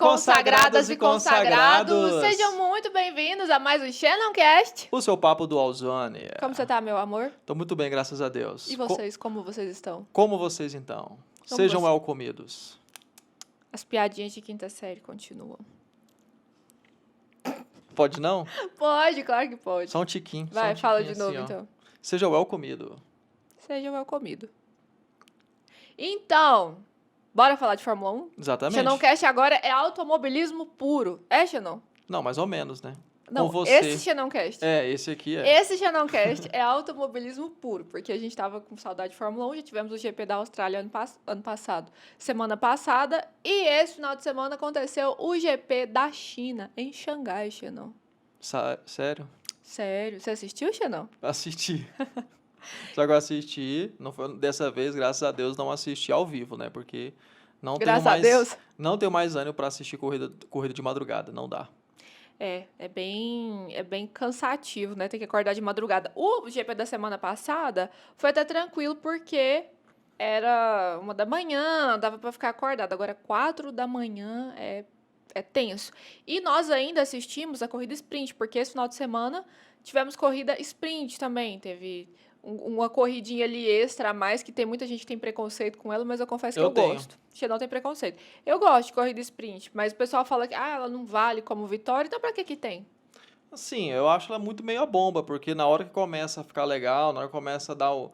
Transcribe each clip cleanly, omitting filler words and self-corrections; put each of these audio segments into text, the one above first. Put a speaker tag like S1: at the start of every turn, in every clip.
S1: aí, consagradas e consagrados, sejam muito bem-vindos a mais um Xenoncast.
S2: O seu papo do Ozone.
S1: Como você tá, meu amor?
S2: Tô muito bem, graças a Deus.
S1: E vocês, como vocês estão?
S2: Como vocês, então?
S1: Como
S2: Sejam
S1: você?
S2: well comidos.
S1: As piadinhas de quinta série continuam.
S2: Pode não?
S1: Pode, claro que pode.
S2: Só um tiquinho.
S1: Vai,
S2: só um
S1: fala
S2: tiquinho
S1: de novo,
S2: assim, ó.
S1: então.
S2: Seja well comido.
S1: Seja well comido. Então, bora falar de Fórmula 1?
S2: Exatamente.
S1: Xenoncast agora é automobilismo puro. É, Xenon?
S2: Não, mais ou menos, né?
S1: Não,
S2: Com você.
S1: esse Xenoncast.
S2: Esse aqui é.
S1: Esse Xenoncast é automobilismo puro, porque a gente tava com saudade de Fórmula 1, já tivemos o GP da Austrália ano passado, semana passada, e esse final de semana aconteceu o GP da China, em Xangai, Xenon.
S2: Sério?
S1: Sério? Você assistiu, Xenon?
S2: Assisti. Só que eu assisti, não foi, dessa vez, graças a Deus, não assisti ao vivo, né? Porque não tenho
S1: Graças a
S2: mais,
S1: Deus.
S2: não tenho mais ânimo pra assistir corrida de madrugada, não dá.
S1: É bem cansativo, né? Tem que acordar de madrugada. O GP da semana passada foi até tranquilo, porque era 1 da manhã, dava pra ficar acordado. Agora, 4 da manhã é tenso. E nós ainda assistimos a corrida sprint, porque esse final de semana tivemos corrida sprint também. Teve uma corridinha ali extra a mais, que tem muita gente que tem preconceito com ela, mas eu confesso que
S2: Eu
S1: eu
S2: tenho.
S1: gosto. Xenon tem preconceito. Eu gosto de corrida sprint, mas o pessoal fala que ela não vale como vitória, então pra que tem?
S2: Assim, eu acho ela muito meio a bomba, porque na hora que começa a ficar legal, na hora que começa a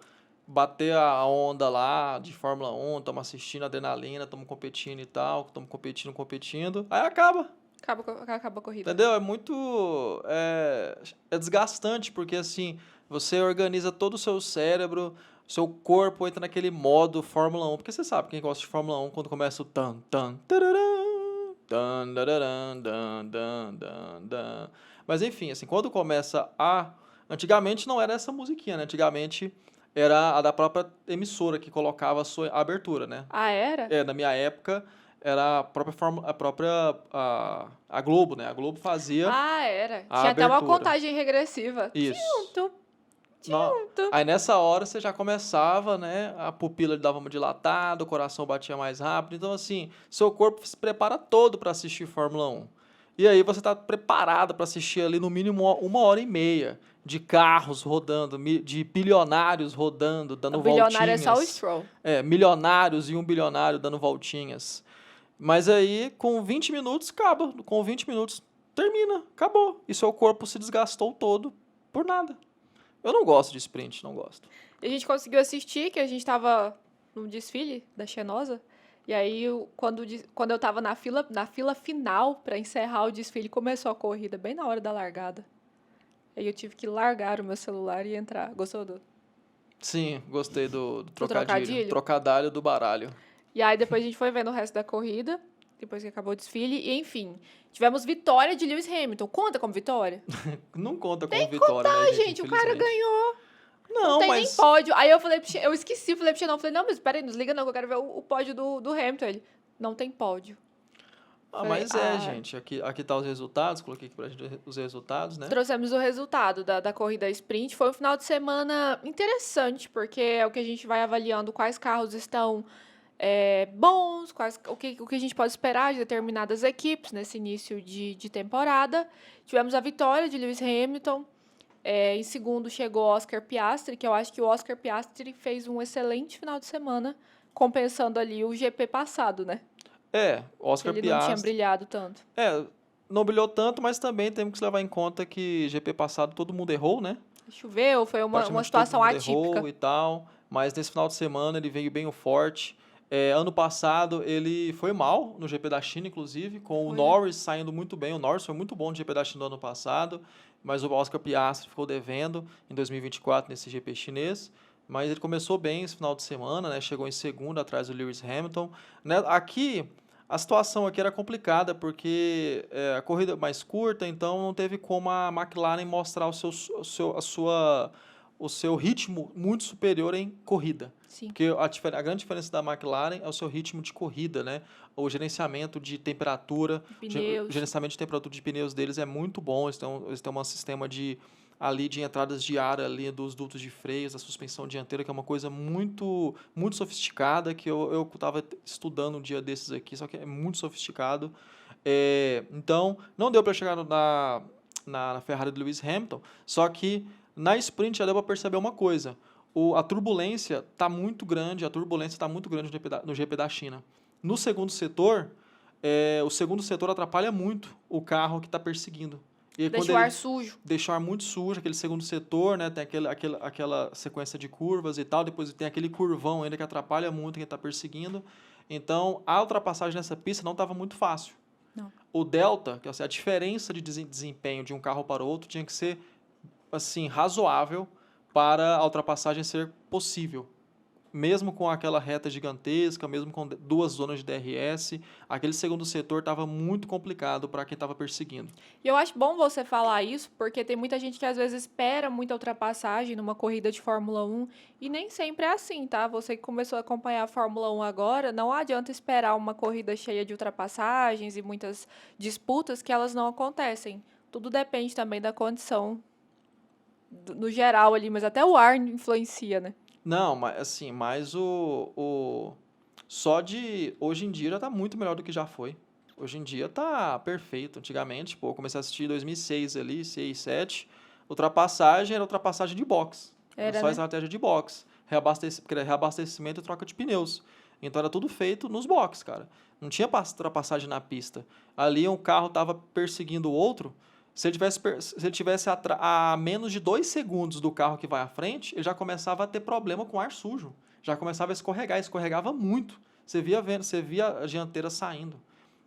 S2: bater a onda lá de Fórmula 1, estamos assistindo adrenalina, estamos competindo e tal, estamos competindo, aí acaba,
S1: Acaba a corrida.
S2: entendeu? É muito, é desgastante, porque assim, você organiza todo o seu cérebro, seu corpo entra naquele modo Fórmula 1, porque você sabe, quem gosta de Fórmula 1, quando começa o tan, dararam, dan. Mas enfim, assim, quando começa antigamente não era essa musiquinha, né? Antigamente era a da própria emissora que colocava a sua abertura, né?
S1: Ah, era?
S2: Na minha época era a Globo, né? A Globo fazia
S1: Ah, era.
S2: a
S1: Tinha até uma
S2: abertura.
S1: contagem regressiva.
S2: Isso.
S1: Tum,
S2: No-
S1: tum.
S2: Aí nessa hora você já começava, né? A pupila dava uma dilatada, o coração batia mais rápido. Então, assim, seu corpo se prepara todo para assistir Fórmula 1. E aí você tá preparado para assistir ali no mínimo 1 hora e meia de carros rodando, de bilionários rodando, dando
S1: O bilionário é só o
S2: voltinhas.
S1: Stroll.
S2: Milionários e um bilionário dando voltinhas. Mas aí, com 20 minutos, acaba. Com 20 minutos, termina. Acabou. E seu corpo se desgastou todo por nada. Eu não gosto de sprint, não gosto.
S1: E a gente conseguiu assistir, que a gente tava no desfile da Xenosa. E aí, quando eu tava na fila final pra encerrar o desfile, começou a corrida bem na hora da largada. Aí eu tive que largar o meu celular e entrar. Gostou do?
S2: Sim, gostei do
S1: trocadilho?
S2: trocadilho. Trocadalho do baralho.
S1: E aí depois a gente foi vendo o resto da corrida, depois que acabou o desfile. E enfim, tivemos vitória de Lewis Hamilton. Conta como vitória?
S2: Não conta como vitória, né,
S1: Gente, o cara
S2: infelizmente.
S1: ganhou. Não
S2: Não,
S1: tem
S2: mas...
S1: nem pódio. Aí eu falei, eu esqueci, falei pro Xenon, falei, não, mas peraí, não desliga não, que eu quero ver o pódio do Hamilton. Ele, não tem pódio.
S2: Mas
S1: Falei,
S2: gente, aqui tá os resultados, coloquei aqui pra gente os resultados, né?
S1: Trouxemos o resultado da corrida sprint. Foi um final de semana interessante, porque é o que a gente vai avaliando quais carros estão bons, o que a gente pode esperar de determinadas equipes nesse início de temporada. Tivemos a vitória de Lewis Hamilton. Em segundo chegou Oscar Piastri, que eu acho que o Oscar Piastri fez um excelente final de semana, compensando ali o GP passado, né?
S2: Oscar
S1: Ele não tinha
S2: Piastri.
S1: brilhado tanto.
S2: Não brilhou tanto, mas também temos que levar em conta que GP passado todo mundo errou, né?
S1: Choveu, foi uma
S2: Praticamente
S1: situação
S2: todo mundo
S1: atípica.
S2: errou e tal, mas nesse final de semana ele veio bem forte. Ano passado ele foi mal no GP da China, inclusive, com o Norris saindo muito bem. O Norris foi muito bom no GP da China do ano passado, mas o Oscar Piastri ficou devendo em 2024 nesse GP chinês. Mas ele começou bem esse final de semana, né? Chegou em segundo atrás do Lewis Hamilton. Né? Aqui, a situação aqui era complicada, porque a corrida mais curta, então não teve como a McLaren mostrar o seu ritmo muito superior em corrida.
S1: Sim.
S2: Porque a grande diferença da McLaren é o seu ritmo de corrida, né? O gerenciamento de temperatura,
S1: Pneus.
S2: o gerenciamento de temperatura de pneus deles é muito bom. Eles têm um sistema de entradas de ar ali dos dutos de freios, da suspensão dianteira, que é uma coisa muito, muito sofisticada, que eu estava estudando um dia desses aqui, só que é muito sofisticado. Então, não deu para chegar na Ferrari do Lewis Hamilton, só que na sprint já deu para perceber uma coisa. A turbulência está muito grande, no GP da China. No segundo setor, o segundo setor atrapalha muito o carro que está perseguindo. E aí, quando
S1: Deixa o
S2: ele
S1: ar sujo.
S2: deixa o ar muito sujo, aquele segundo setor, né, tem aquela sequência de curvas e tal, depois tem aquele curvão ainda que atrapalha muito quem está perseguindo. Então, a ultrapassagem nessa pista não estava muito fácil.
S1: Não.
S2: O delta, que é a diferença de desempenho de um carro para o outro, tinha que ser assim razoável para a ultrapassagem ser possível. Mesmo com aquela reta gigantesca, mesmo com 2 zonas de DRS, aquele segundo setor estava muito complicado para quem estava perseguindo.
S1: E eu acho bom você falar isso, porque tem muita gente que às vezes espera muita ultrapassagem numa corrida de Fórmula 1, e nem sempre é assim, tá? Você que começou a acompanhar a Fórmula 1 agora, não adianta esperar uma corrida cheia de ultrapassagens e muitas disputas que elas não acontecem. Tudo depende também da condição no geral ali, mas até o ar influencia, né?
S2: Não, mas assim, mas só de hoje em dia já tá muito melhor do que já foi. Hoje em dia tá perfeito. Antigamente, pô, eu comecei a assistir em 2006 ali, 6, 7. Ultrapassagem era ultrapassagem de box. Era
S1: Era,
S2: só
S1: né?
S2: estratégia de box. Porque era reabastecimento e troca de pneus. Então era tudo feito nos box, cara. Não tinha ultrapassagem na pista. Ali um carro tava perseguindo o outro. Se ele tivesse a menos de 2 segundos do carro que vai à frente, ele já começava a ter problema com ar sujo. Já começava a escorregar, escorregava muito. Você via a dianteira saindo.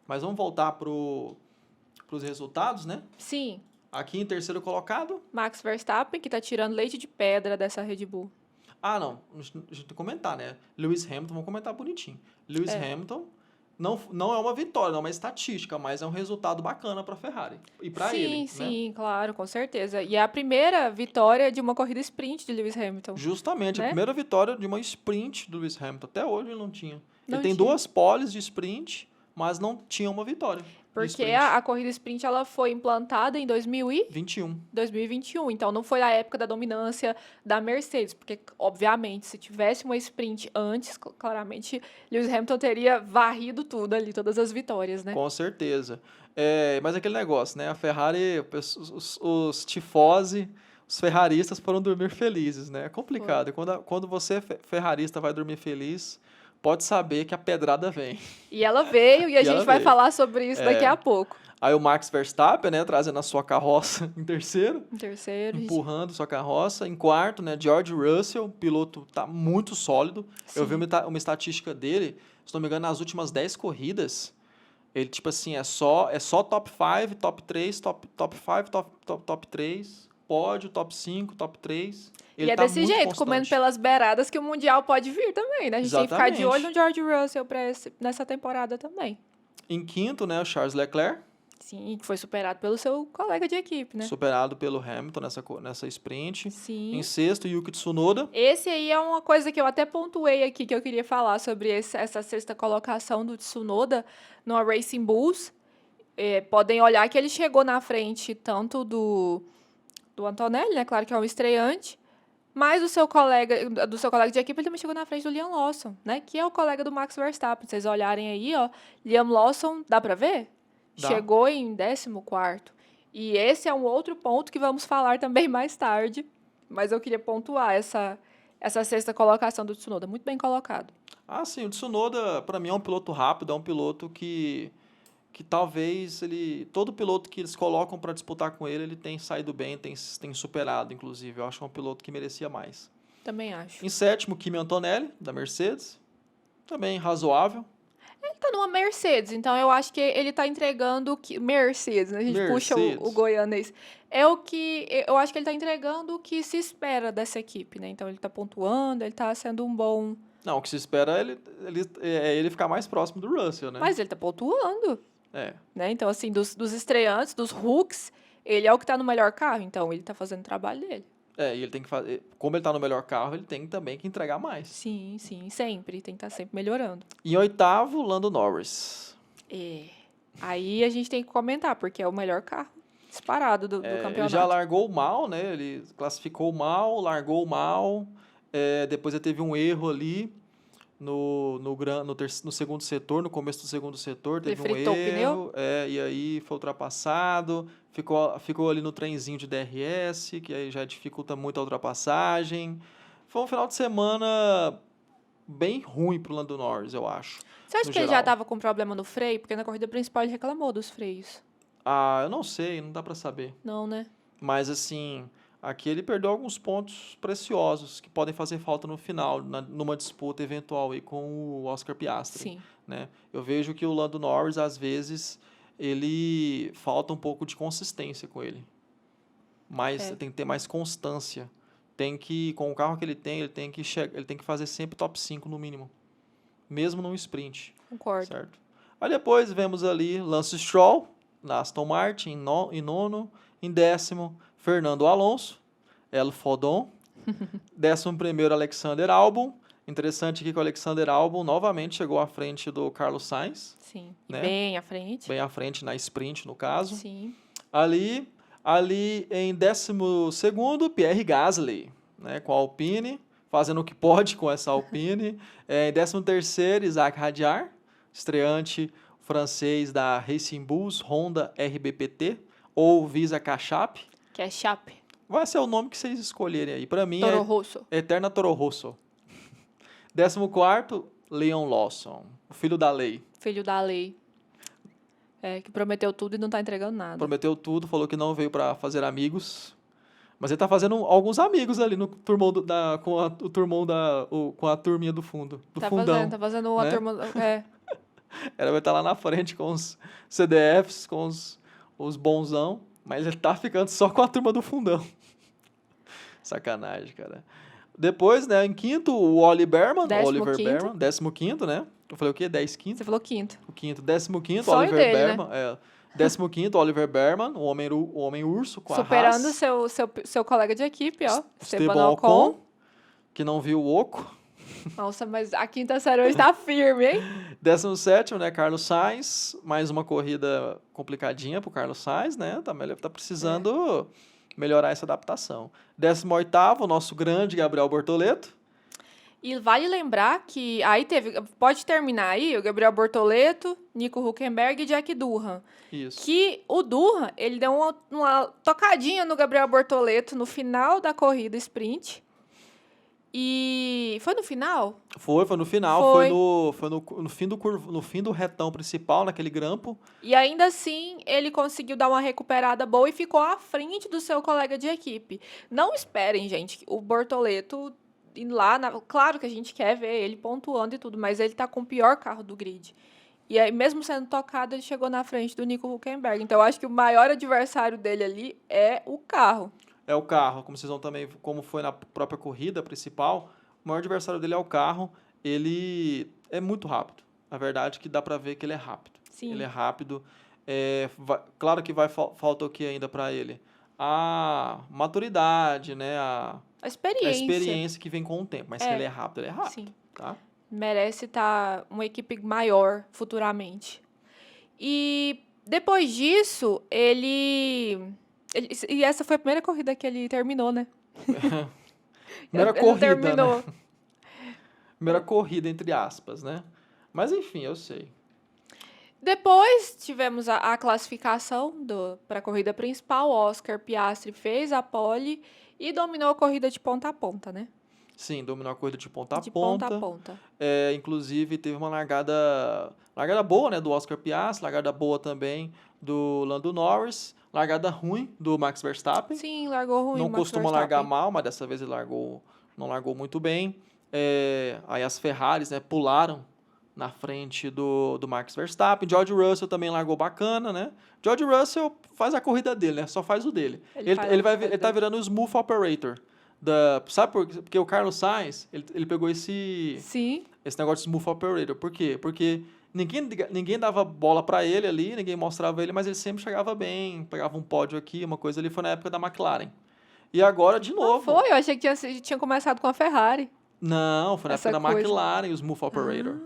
S2: Mas vamos voltar para os resultados, né?
S1: Sim,
S2: Aqui em terceiro colocado.
S1: Max Verstappen, que tá tirando leite de pedra dessa Red Bull.
S2: Ah, não. A gente tem que comentar, né? Lewis Hamilton, vamos comentar bonitinho. Lewis
S1: É.
S2: Hamilton não é uma vitória, não é uma estatística, mas é um resultado bacana para a Ferrari. E para ele,
S1: Sim,
S2: né?
S1: sim, claro, com certeza. E é a primeira vitória de uma corrida sprint de Lewis Hamilton,
S2: Justamente, a
S1: né?
S2: primeira vitória de uma sprint do Lewis Hamilton. Até hoje ele não tinha. Ele
S1: Não
S2: tem
S1: tinha.
S2: 2 poles de sprint, mas não tinha uma vitória de
S1: Porque
S2: sprint.
S1: a corrida sprint ela foi implantada em
S2: 21.
S1: 2021. Então não foi a época da dominância da Mercedes. Porque, obviamente, se tivesse uma sprint antes, claramente, Lewis Hamilton teria varrido tudo ali, todas as vitórias, né?
S2: Com certeza. Mas aquele negócio, né? A Ferrari, os tifosi, os ferraristas foram dormir felizes, né? É
S1: Foi.
S2: complicado. E quando você, ferrarista, vai dormir feliz, pode saber que a pedrada vem.
S1: E ela veio e a
S2: E ela
S1: gente vai
S2: veio.
S1: falar sobre isso daqui a pouco.
S2: Aí o Max Verstappen, né? Trazendo a sua carroça em terceiro.
S1: Em terceiro, gente.
S2: Empurrando sua carroça. Em quarto, né, George Russell, o piloto tá muito sólido. Eu vi
S1: Sim.
S2: uma estatística dele, se não me engano, nas últimas 10 corridas, ele, tipo assim, é só top 5, top 3, top 5, top 3, pódio, top 5, top 3.
S1: E
S2: Ele
S1: é
S2: tá
S1: desse
S2: muito
S1: jeito, comendo
S2: constante.
S1: pelas beiradas, que o Mundial pode vir também, né? A gente tem que ficar de olho
S2: Exatamente.
S1: no George Russell nessa temporada também.
S2: Em quinto, né, o Charles Leclerc,
S1: Sim, que foi superado pelo seu colega de equipe, né?
S2: superado pelo Hamilton nessa sprint. Em
S1: Sim.
S2: sexto, Yuki Tsunoda.
S1: Esse aí é uma coisa que eu até pontuei aqui, que eu queria falar sobre essa sexta colocação do Tsunoda no Racing Bulls. Podem olhar que ele chegou na frente tanto do Antonelli, né? Claro que é um estreante. Mas do seu colega de equipe, ele também chegou na frente do Liam Lawson, né? Que é o colega do Max Verstappen. Se vocês olharem aí, ó, Liam Lawson, dá pra ver?
S2: Dá.
S1: Chegou em 14º. E esse é um outro ponto que vamos falar também mais tarde. Mas eu queria pontuar essa sexta colocação do Tsunoda. Muito bem colocado.
S2: Ah, sim, o Tsunoda, para mim, é um piloto rápido, é um piloto que talvez todo piloto que eles colocam para disputar com ele tem saído bem, tem superado, inclusive. Eu acho que é um piloto que merecia mais.
S1: Também acho.
S2: Em sétimo, Kimi Antonelli, da Mercedes. Também razoável.
S1: Ele tá numa Mercedes, então eu acho que ele tá entregando o que. Mercedes, né? A gente puxa o
S2: Mercedes.
S1: goianês. É o que. Eu acho que ele tá entregando o que se espera dessa equipe, né? Então ele tá pontuando, ele tá sendo um bom.
S2: Não, o que se espera é ele ficar mais próximo do Russell, né?
S1: Mas ele tá pontuando,
S2: É.
S1: né? Então, assim, dos estreantes, dos rooks, ele é o que tá no melhor carro, então ele tá fazendo o trabalho dele.
S2: E ele tem que fazer. Como ele tá no melhor carro, ele tem também que entregar mais.
S1: Sim, sim, sempre. Tem que estar sempre melhorando.
S2: Em oitavo, Lando Norris.
S1: Aí a gente tem que comentar, porque é o melhor carro disparado do
S2: Ele
S1: campeonato.
S2: já largou mal, né? Ele classificou mal, largou mal. Depois ele teve um erro ali. no segundo setor, no começo do segundo setor,
S1: Ele
S2: teve um
S1: fritou o pneu?
S2: erro, e aí foi ultrapassado, ficou ali no trenzinho de DRS, que aí já dificulta muito a ultrapassagem. Foi um final de semana bem ruim pro Lando Norris, eu acho,
S1: Você acha
S2: no
S1: que ele já
S2: geral.
S1: tava com problema no freio? Porque na corrida principal ele reclamou dos freios.
S2: Ah, eu não sei, não dá pra saber.
S1: Não, né?
S2: Mas assim, aqui ele perdeu alguns pontos preciosos que podem fazer falta no final, numa disputa eventual aí com o Oscar Piastri,
S1: Sim.
S2: né? Eu vejo que o Lando Norris, às vezes, ele falta um pouco de consistência com ele. Mas
S1: É,
S2: tem que ter mais constância. Com o carro que ele tem que ele tem que fazer sempre top 5 no mínimo, mesmo num sprint,
S1: concordo.
S2: certo? Aí depois vemos ali Lance Stroll, na Aston Martin, em nono. Em décimo, Fernando Alonso, El Fodon. 11º, Alexander Albon. Interessante aqui que o Alexander Albon novamente chegou à frente do Carlos Sainz,
S1: Sim. E
S2: né?
S1: bem à frente.
S2: Bem à frente na sprint, no caso.
S1: Sim.
S2: Ali em 12º, Pierre Gasly, né, com a Alpine, fazendo o que pode com essa Alpine. Em 13º, Isaac Hadjar, estreante francês da Racing Bulls Honda RBPT, ou Visa Cachap.
S1: Que é Chape.
S2: Vai ser o nome que vocês escolherem aí. Para mim
S1: Toro
S2: é
S1: Rosso.
S2: Eterna Toro Rosso. 14º, Leon Lawson, o filho da lei.
S1: Filho da lei. É, que prometeu tudo e não tá entregando nada.
S2: Prometeu tudo, falou que não veio para fazer amigos. Mas ele tá fazendo alguns amigos ali no turmão com a turminha do fundo, do fundão.
S1: Tá fazendo uma
S2: né?
S1: turma. É.
S2: Ela vai estar lá na frente com os CDFs, com os bonzão, mas ele tá ficando só com a turma do fundão. Sacanagem, cara. Depois, né, em quinto, o Oliver
S1: Décimo quinto.
S2: Berman, 15º, né? Eu falei o quê? 10 quinto?
S1: Você falou quinto.
S2: O quinto, 15º,
S1: Sonho
S2: Oliver
S1: dele, né?
S2: Berman. 15º, Oliver Berman, o homem urso com a
S1: Superando
S2: Haas.
S1: seu colega de equipe, ó.
S2: Esteban Ocon, que não viu o Oco.
S1: Nossa, mas a quinta série hoje tá firme, hein?
S2: 17º, né, Carlos Sainz, mais uma corrida complicadinha pro Carlos Sainz, né? Tá precisando melhorar essa adaptação. 18º, nosso grande Gabriel Bortoleto.
S1: E vale lembrar que aí pode terminar aí o Gabriel Bortoleto, Nico Hülkenberg e Jack Durham.
S2: Isso.
S1: Que o Durham, ele deu uma tocadinha no Gabriel Bortoleto no final da corrida sprint. E foi no final?
S2: Foi no final,
S1: Foi.
S2: foi no fim do retão principal, naquele grampo.
S1: E ainda assim, ele conseguiu dar uma recuperada boa e ficou à frente do seu colega de equipe. Não esperem, gente, o Bortoleto ir lá. Claro que a gente quer ver ele pontuando e tudo, mas ele tá com o pior carro do grid. E aí, mesmo sendo tocado, ele chegou na frente do Nico Hülkenberg. Então, eu acho que o maior adversário dele ali é o carro.
S2: É o carro, como vocês vão também, como foi na própria corrida principal, o maior adversário dele é o carro. Ele é muito rápido. A verdade é que dá pra ver que ele é rápido.
S1: Sim.
S2: Ele é rápido. Claro que falta o que ainda pra ele? A maturidade, né? A
S1: experiência.
S2: experiência que vem com o tempo. Mas que ele é rápido,
S1: Sim.
S2: tá?
S1: Merece estar uma equipe maior futuramente. E depois disso, e essa foi a primeira corrida que ele terminou, né?
S2: Primeira
S1: Ele
S2: corrida,
S1: terminou.
S2: né? Primeira corrida, entre aspas, né? Mas enfim, eu sei.
S1: Depois tivemos a classificação para a corrida principal. O Oscar Piastri fez a pole e dominou a corrida de ponta a ponta, né?
S2: Sim, dominou a corrida de ponta a
S1: De
S2: ponta.
S1: ponta a ponta.
S2: Inclusive, teve uma largada boa, né, do Oscar Piastri, largada boa também do Lando Norris, largada ruim do Max Verstappen.
S1: Sim, largou ruim.
S2: Não
S1: Max
S2: costuma
S1: Verstappen.
S2: largar mal, mas dessa vez ele não largou muito bem. Aí as Ferraris, né, pularam na frente do Max Verstappen. George Russell também largou bacana, né? George Russell faz a corrida dele, né? Só faz o dele. Ele tá virando o smooth operator. Sabe por quê? Porque o Carlos Sainz, ele pegou esse negócio de smooth operator. Por quê? Porque ninguém dava bola pra ele ali, ninguém mostrava ele, mas ele sempre chegava bem, pegava um pódio aqui, uma coisa ali. Foi na época da McLaren. E agora, de novo.
S1: Foi? Eu achei que tinha começado com a Ferrari.
S2: Não, foi na época da McLaren, o smooth operator.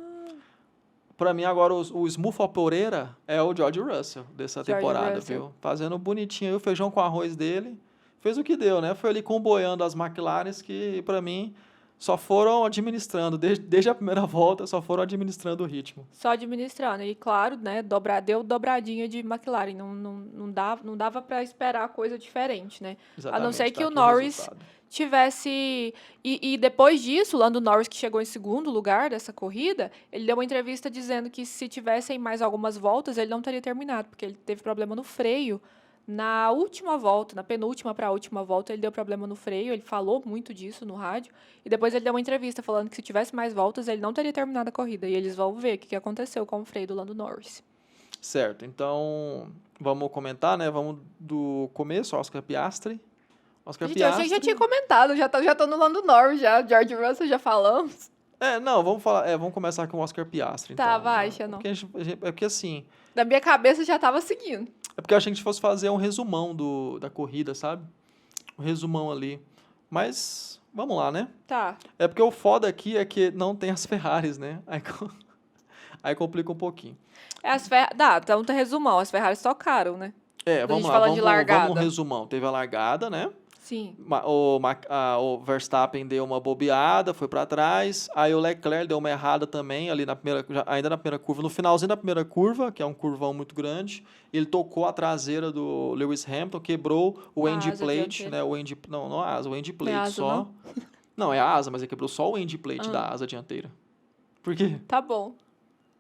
S2: Pra mim, agora, o smooth operator é o George Russell dessa temporada, viu? Fazendo bonitinho aí o feijão com arroz dele. Fez o que deu, né? Foi ali comboiando as McLarens que, pra mim, só foram administrando, desde a primeira volta, só foram administrando o ritmo.
S1: Só administrando. E claro, né, deu dobradinha de McLaren. Não dava para esperar coisa diferente, né? A não ser
S2: Exatamente,
S1: que
S2: tá
S1: o
S2: aqui o
S1: Norris
S2: resultado.
S1: tivesse. E depois disso, o Lando Norris, que chegou em segundo lugar dessa corrida, ele deu uma entrevista dizendo que se tivessem mais algumas voltas, ele não teria terminado, porque ele teve problema no freio. Na última volta, na penúltima para a última volta, ele deu problema no freio, ele falou muito disso no rádio, e depois ele deu uma entrevista falando que se tivesse mais voltas, ele não teria terminado a corrida, e eles vão ver o que aconteceu com o freio do Lando Norris.
S2: Certo, então vamos comentar, né? Vamos do começo, Oscar Piastri. Oscar
S1: Gente, eu achei que já
S2: Piastri.
S1: tinha comentado, já tô no Lando Norris, já, George Russell já falamos.
S2: Não, vamos falar, vamos começar com o Oscar Piastri,
S1: Tá,
S2: então.
S1: vai,
S2: Né?
S1: Xanon.
S2: É porque assim,
S1: Na minha cabeça já tava seguindo.
S2: é porque eu achei que a gente fosse fazer um resumão da corrida, sabe? Um resumão ali. Mas vamos lá, né?
S1: Tá.
S2: É porque o foda aqui é que não tem as Ferraris, né? Aí complica um pouquinho.
S1: Então tá resumão, as Ferraris tocaram, né?
S2: Vamos
S1: gente
S2: lá,
S1: falando de
S2: vamos no
S1: largada.
S2: resumão. Teve a largada, né?
S1: Sim.
S2: O Verstappen deu uma bobeada, foi para trás. Aí o Leclerc deu uma errada também, ali ainda na primeira curva. No finalzinho da primeira curva, que é um curvão muito grande, ele tocou a traseira do Lewis Hamilton, quebrou o
S1: A
S2: end
S1: asa
S2: plate,
S1: dianteira.
S2: né? Não a asa, o end plate
S1: asa,
S2: só.
S1: não?
S2: Não, é a asa, mas ele quebrou só o end plate
S1: Ah.
S2: da asa dianteira. Por quê?
S1: Tá bom.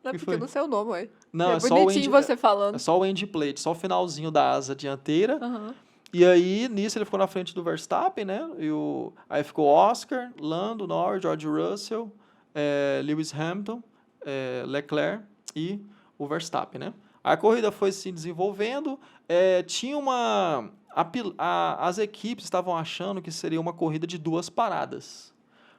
S1: Não é
S2: Que
S1: porque
S2: foi?
S1: eu não sei o nome, ué.
S2: Não,
S1: É
S2: é só o
S1: bonitinho você falando.
S2: é só o end plate, só o finalzinho da asa dianteira.
S1: Aham.
S2: E aí, nisso, ele ficou na frente do Verstappen, né? Aí ficou Oscar, Lando Norris, George Russell, Lewis Hamilton, Leclerc e o Verstappen, né? A corrida foi se desenvolvendo. Tinha as equipes estavam achando que seria uma corrida de 2 paradas.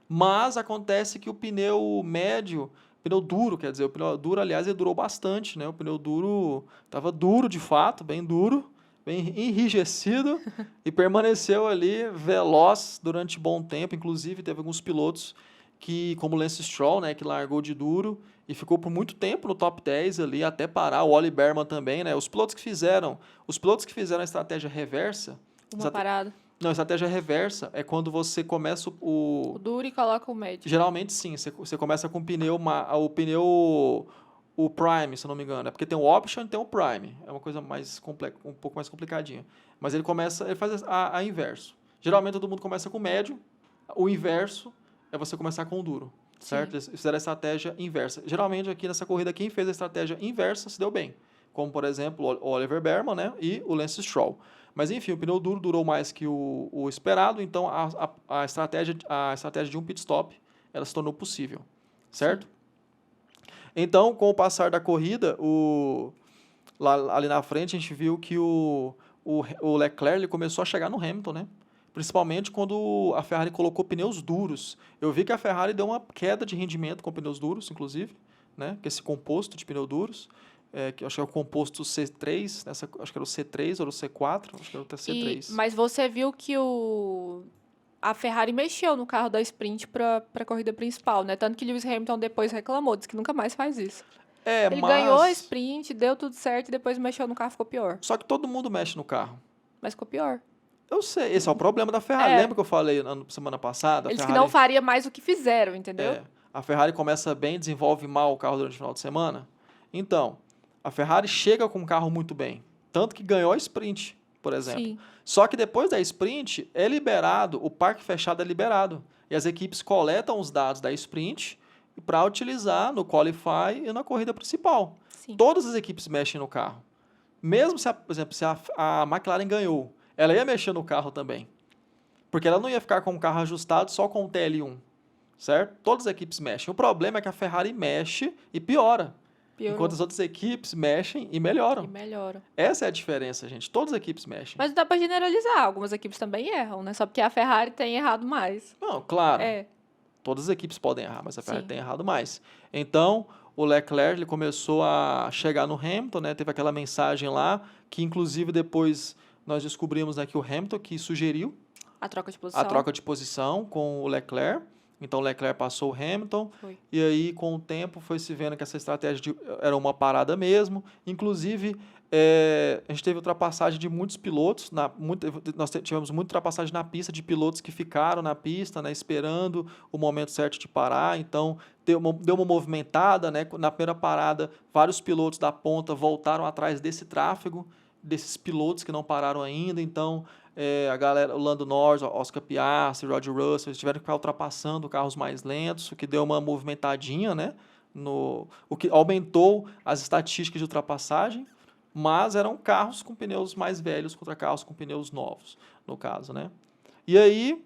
S2: Mas acontece que o pneu médio, pneu duro, quer dizer, o pneu duro, aliás, ele durou bastante, né? O pneu duro estava duro de fato, bem duro, bem enrijecido e permaneceu ali veloz durante bom tempo. Inclusive, teve alguns pilotos que, como o Lance Stroll, né, que largou de duro e ficou por muito tempo no top 10 ali, até parar. O Oli Berman também, né? Os pilotos que fizeram a estratégia reversa.
S1: Uma parada.
S2: Não, estratégia reversa é quando você começa
S1: O duro e coloca o médio.
S2: Geralmente sim, você começa com o pneu o Prime, se eu não me engano. É porque tem o Option e tem o Prime. É uma coisa um pouco mais complicadinha. Mas ele faz a inverso. Geralmente todo mundo começa com o médio, o inverso é você começar com o duro, certo? Eles fizeram a estratégia inversa. Geralmente aqui nessa corrida quem fez a estratégia inversa se deu bem. Como, por exemplo, o Oliver Berman, né? E o Lance Stroll. Mas, enfim, o pneu duro durou mais que o esperado, então a estratégia de um pit stop ela se tornou possível, certo? Então, com o passar da corrida, ali na frente, a gente viu que o Leclerc ele começou a chegar no Hamilton, né? Principalmente quando a Ferrari colocou pneus duros. Eu vi que a Ferrari deu uma queda de rendimento com pneus duros, inclusive, né? Que esse composto de pneus duros, que eu acho que é o composto C3, acho que era o C3 ou o C4, acho que era o C3.
S1: Mas você viu que a Ferrari mexeu no carro da sprint para a corrida principal, né? Tanto que Lewis Hamilton depois reclamou, disse que nunca mais faz isso. Ele ganhou a sprint, deu tudo certo e depois mexeu no carro, ficou pior.
S2: Só que todo mundo mexe no carro.
S1: Mas ficou pior.
S2: Eu sei, esse é o problema da Ferrari. Lembra que eu falei na semana passada?
S1: Eles que não faria mais o que fizeram, entendeu?
S2: A Ferrari começa bem, desenvolve mal o carro durante o final de semana. Então, a Ferrari chega com o carro muito bem. Tanto que ganhou a sprint, por exemplo.
S1: Sim.
S2: Só que depois da sprint, é liberado, o parque fechado é liberado. E as equipes coletam os dados da sprint para utilizar no Qualify e na corrida principal.
S1: Sim.
S2: Todas as equipes mexem no carro. Mesmo se, por exemplo, se a McLaren ganhou, ela ia mexer no carro também. Porque ela não ia ficar com o carro ajustado só com o TL1. Certo? Todas as equipes mexem. O problema é que a Ferrari mexe e piora.
S1: Piorou.
S2: Enquanto as outras equipes mexem e melhoram.
S1: melhoram.
S2: Essa é a diferença, gente. Todas as equipes mexem.
S1: Mas não dá pra generalizar. Algumas equipes também erram, né? Só porque a Ferrari tem errado mais.
S2: Não, claro.
S1: É.
S2: Todas as equipes podem errar, mas a Ferrari
S1: Sim.
S2: tem errado mais. Então, o Leclerc ele começou a chegar no Hamilton, né? Teve aquela mensagem lá, que inclusive depois nós descobrimos, né, que o Hamilton que sugeriu
S1: A troca de posição.
S2: a troca de posição com o Leclerc. Então, Leclerc passou o Hamilton.
S1: Foi.
S2: E aí, com o tempo, foi se vendo que essa estratégia era uma parada mesmo. Inclusive, a gente teve ultrapassagem de muitos pilotos. Nós tivemos muita ultrapassagem na pista de pilotos que ficaram na pista, né, esperando o momento certo de parar. Então, deu uma movimentada, né? Na primeira parada, vários pilotos da ponta voltaram atrás desse tráfego, desses pilotos que não pararam ainda. Então, a galera, o Lando Norris, Oscar Piastri, George Russell, eles tiveram que ficar ultrapassando carros mais lentos, o que deu uma movimentadinha, né? O que aumentou as estatísticas de ultrapassagem, mas eram carros com pneus mais velhos contra carros com pneus novos, no caso, né? E aí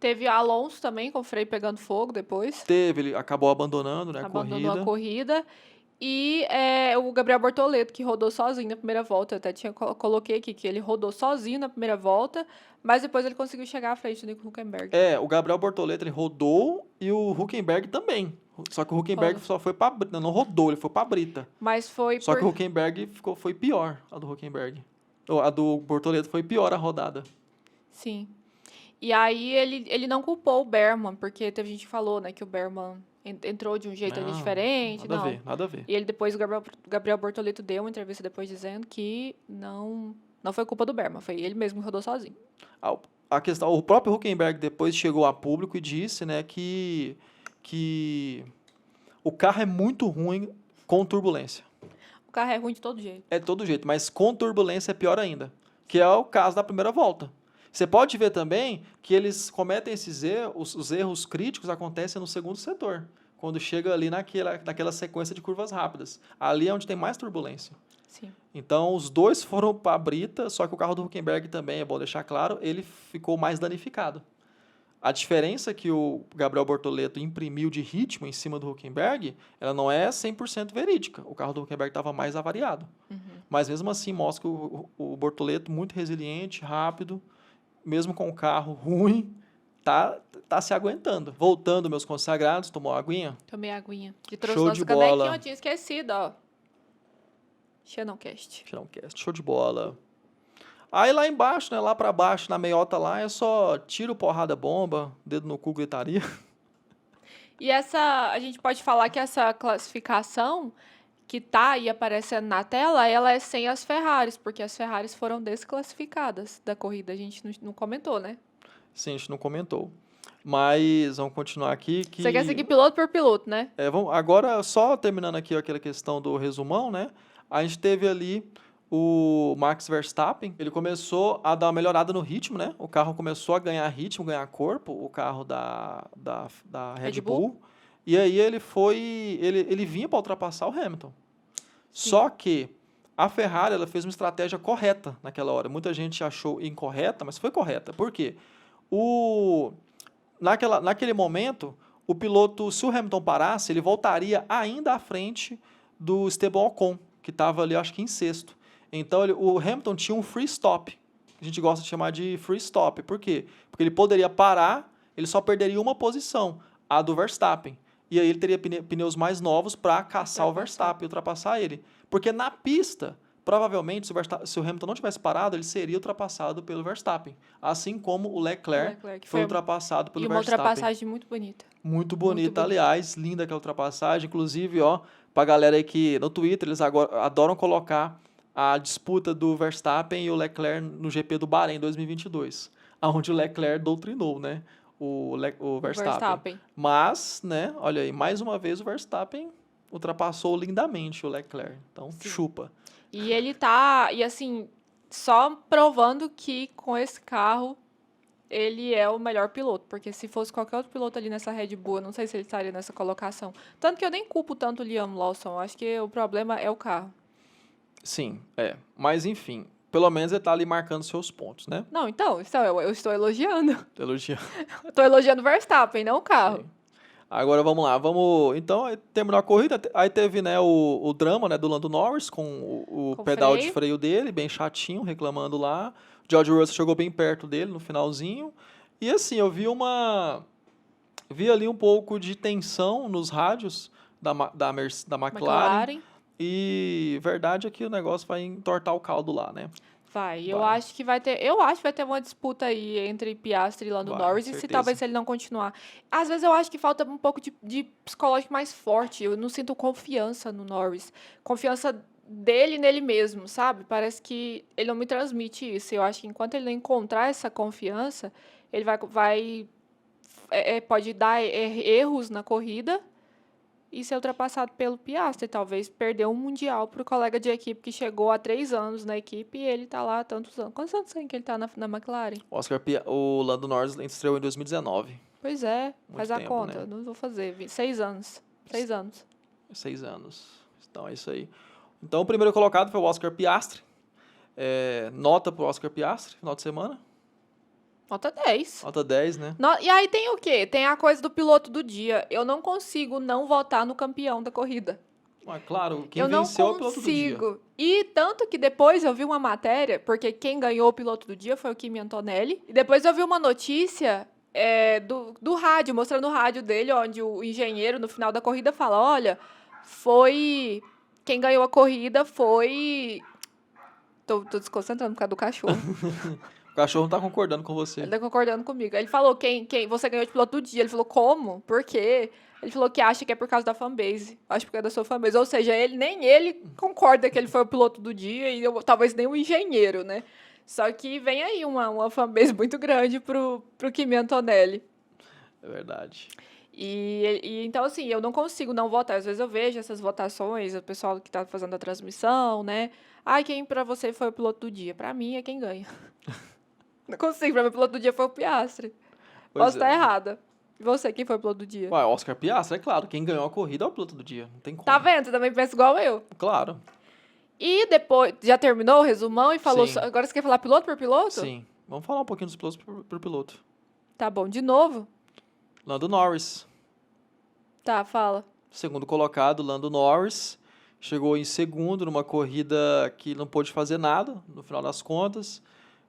S1: Teve Alonso também, com o freio pegando fogo depois.
S2: ele acabou abandonando, né,
S1: Abandonou a corrida. E o Gabriel Bortoleto, que rodou sozinho na primeira volta. Eu até coloquei aqui que ele rodou sozinho na primeira volta, mas depois ele conseguiu chegar à frente do Nico Hülkenberg.
S2: O Gabriel Bortoleto ele rodou e o Hülkenberg também. Só que o Hülkenberg só foi pra brita. Não rodou, ele foi pra brita.
S1: Mas foi
S2: Só que o Hülkenberg foi pior, a do Hülkenberg. A do Bortoleto foi pior a rodada.
S1: Sim. E aí ele não culpou o Berman, porque teve gente que falou, né, que o Berman entrou de um jeito ali diferente.
S2: Nada a ver.
S1: E ele depois, o Gabriel Bortoleto deu uma entrevista depois dizendo que não foi culpa do Berman, foi ele mesmo que rodou sozinho.
S2: A questão, o próprio Hülkenberg depois chegou a público e disse, né, que o carro é muito ruim com turbulência.
S1: O carro é ruim de todo jeito.
S2: É de todo jeito, mas com turbulência é pior ainda, que é o caso da primeira volta. Você pode ver também que eles cometem esses erros, os erros críticos acontecem no segundo setor, quando chega ali naquela sequência de curvas rápidas. Ali é onde tem mais turbulência.
S1: Sim.
S2: Então, os dois foram para a brita, só que o carro do Hülkenberg também, é bom deixar claro, ele ficou mais danificado. A diferença que o Gabriel Bortoleto imprimiu de ritmo em cima do Hülkenberg, ela não é 100% verídica. O carro do Hülkenberg estava mais avariado. Mas, mesmo assim, mostra que o Bortoleto, muito resiliente, rápido, mesmo com o carro ruim, tá se aguentando. Voltando, meus consagrados, tomou aguinha?
S1: Tomei aguinha. E trouxe
S2: Show
S1: nosso
S2: de
S1: canequinho,
S2: bola.
S1: eu tinha esquecido, ó. Xenoncast.
S2: Show de bola. Aí lá embaixo, né, lá pra baixo, na meiota lá, é só tiro, porrada, bomba, dedo no cu, gritaria.
S1: E a gente pode falar que essa classificação que tá aí aparecendo na tela, ela é sem as Ferraris, porque as Ferraris foram desclassificadas da corrida. A gente não comentou, né?
S2: Sim, a gente não comentou. Mas vamos continuar aqui.
S1: Você quer seguir piloto por piloto, né?
S2: Agora, só terminando aqui aquela questão do resumão, né? A gente teve ali o Max Verstappen, ele começou a dar uma melhorada no ritmo, né? O carro começou a ganhar ritmo, ganhar corpo, o carro da Red Bull. E aí ele vinha para ultrapassar o Hamilton. Sim. Só que a Ferrari ela fez uma estratégia correta naquela hora. Muita gente achou incorreta, mas foi correta. Por quê? Naquele momento, o piloto, se o Hamilton parasse, ele voltaria ainda à frente do Esteban Ocon, que estava ali, acho que em sexto. Então, o Hamilton tinha um free stop. A gente gosta de chamar de free stop. Por quê? Porque ele poderia parar, ele só perderia uma posição, a do Verstappen. E aí ele teria pneus mais novos para caçar o Verstappen e ultrapassar ele. Porque na pista, provavelmente, se o Hamilton não tivesse parado, ele seria ultrapassado pelo Verstappen. Assim como o Leclerc foi ultrapassado pelo Verstappen.
S1: E uma ultrapassagem muito bonita.
S2: Muito bonita, aliás, linda aquela ultrapassagem. Inclusive, pra galera aí que no Twitter, eles agora adoram colocar a disputa do Verstappen e o Leclerc no GP do Bahrein 2022, onde o Leclerc doutrinou, né? O Verstappen. Mas, né, olha aí, mais uma vez o Verstappen ultrapassou lindamente o Leclerc. Então, sim, chupa.
S1: E ele e assim, só provando que com esse carro ele é o melhor piloto, porque se fosse qualquer outro piloto ali nessa Red Bull, eu não sei se ele estaria nessa colocação. Tanto que eu nem culpo tanto o Liam Lawson, eu acho que o problema é o carro.
S2: Sim, mas enfim, pelo menos ele tá ali marcando seus pontos, né?
S1: Não, então eu estou elogiando.
S2: Elogiando.
S1: Estou elogiando o Verstappen, não o carro.
S2: Sim. Agora vamos lá, então terminou a corrida, aí teve, né, o drama, né, do Lando Norris com o pedal de freio dele, bem chatinho, reclamando lá. George Russell chegou bem perto dele no finalzinho. E assim, eu vi ali um pouco de tensão nos rádios da McLaren. E verdade é que o negócio vai entortar o caldo lá, né?
S1: Vai. Eu
S2: Vai,
S1: acho que vai ter. Eu acho que vai ter uma disputa aí entre Piastri e Lando
S2: vai,
S1: Norris. E se talvez
S2: certeza.
S1: se ele não continuar. Às vezes eu acho que falta um pouco de psicológico mais forte. Eu não sinto confiança no Norris. Confiança dele nele mesmo, sabe? Parece que ele não me transmite isso. Eu acho que enquanto ele não encontrar essa confiança, ele pode dar erros na corrida e ser ultrapassado pelo Piastri, talvez perder um mundial para o colega de equipe que chegou há 3 anos na equipe e ele tá lá há tantos anos. Quantos anos tem que ele tá na McLaren?
S2: O Lando Norris estreou em 2019.
S1: Pois é,
S2: Muito
S1: faz a
S2: tempo, né?
S1: conta. Não vou fazer. 6 anos. 6 anos.
S2: 6 anos. Então é isso aí. Então o primeiro colocado foi o Oscar Piastri. Nota pro Oscar Piastri, final de semana.
S1: Nota 10.
S2: Nota 10, né?
S1: E aí tem o quê? Tem a coisa do piloto do dia. Eu não consigo não votar no campeão da corrida.
S2: Mas, claro, quem
S1: Eu não
S2: venceu é o piloto do dia.
S1: consigo. E tanto que depois eu vi uma matéria, porque quem ganhou o piloto do dia foi o Kimi Antonelli. E depois eu vi uma notícia do rádio, mostrando o rádio dele, onde o engenheiro, no final da corrida, fala: olha, foi. Quem ganhou a corrida foi. Tô desconcentrando por causa do cachorro.
S2: O cachorro não tá concordando com você.
S1: Ele tá concordando comigo. Aí ele falou: quem você ganhou de piloto do dia? Ele falou: como? Por quê? Ele falou que acha que é por causa da fanbase. Acho que é da sua fanbase. Ou seja, nem ele concorda que ele foi o piloto do dia e talvez nem o engenheiro, né? Só que vem aí uma fanbase muito grande pro Kimi Antonelli.
S2: É verdade.
S1: Então, assim, eu não consigo não votar. Às vezes eu vejo essas votações, o pessoal que tá fazendo a transmissão, né? Quem pra você foi o piloto do dia? Pra mim é quem ganha. Não consigo, pra mim o piloto do dia foi o Piastri.
S2: Pois
S1: Posso
S2: é.
S1: estar errada. E você, quem foi o piloto do dia?
S2: Ué, Oscar Piastri, é claro. Quem ganhou a corrida é o piloto do dia. Não tem como.
S1: Tá vendo? Você também pensa igual eu.
S2: Claro.
S1: E depois, já terminou o resumão e falou...
S2: Sim.
S1: Agora você quer falar piloto por piloto?
S2: Sim. Vamos falar um pouquinho dos pilotos por piloto.
S1: Tá bom, de novo?
S2: Lando Norris.
S1: Tá, fala.
S2: Segundo colocado, Lando Norris. Chegou em segundo numa corrida que não pôde fazer nada, no final das contas.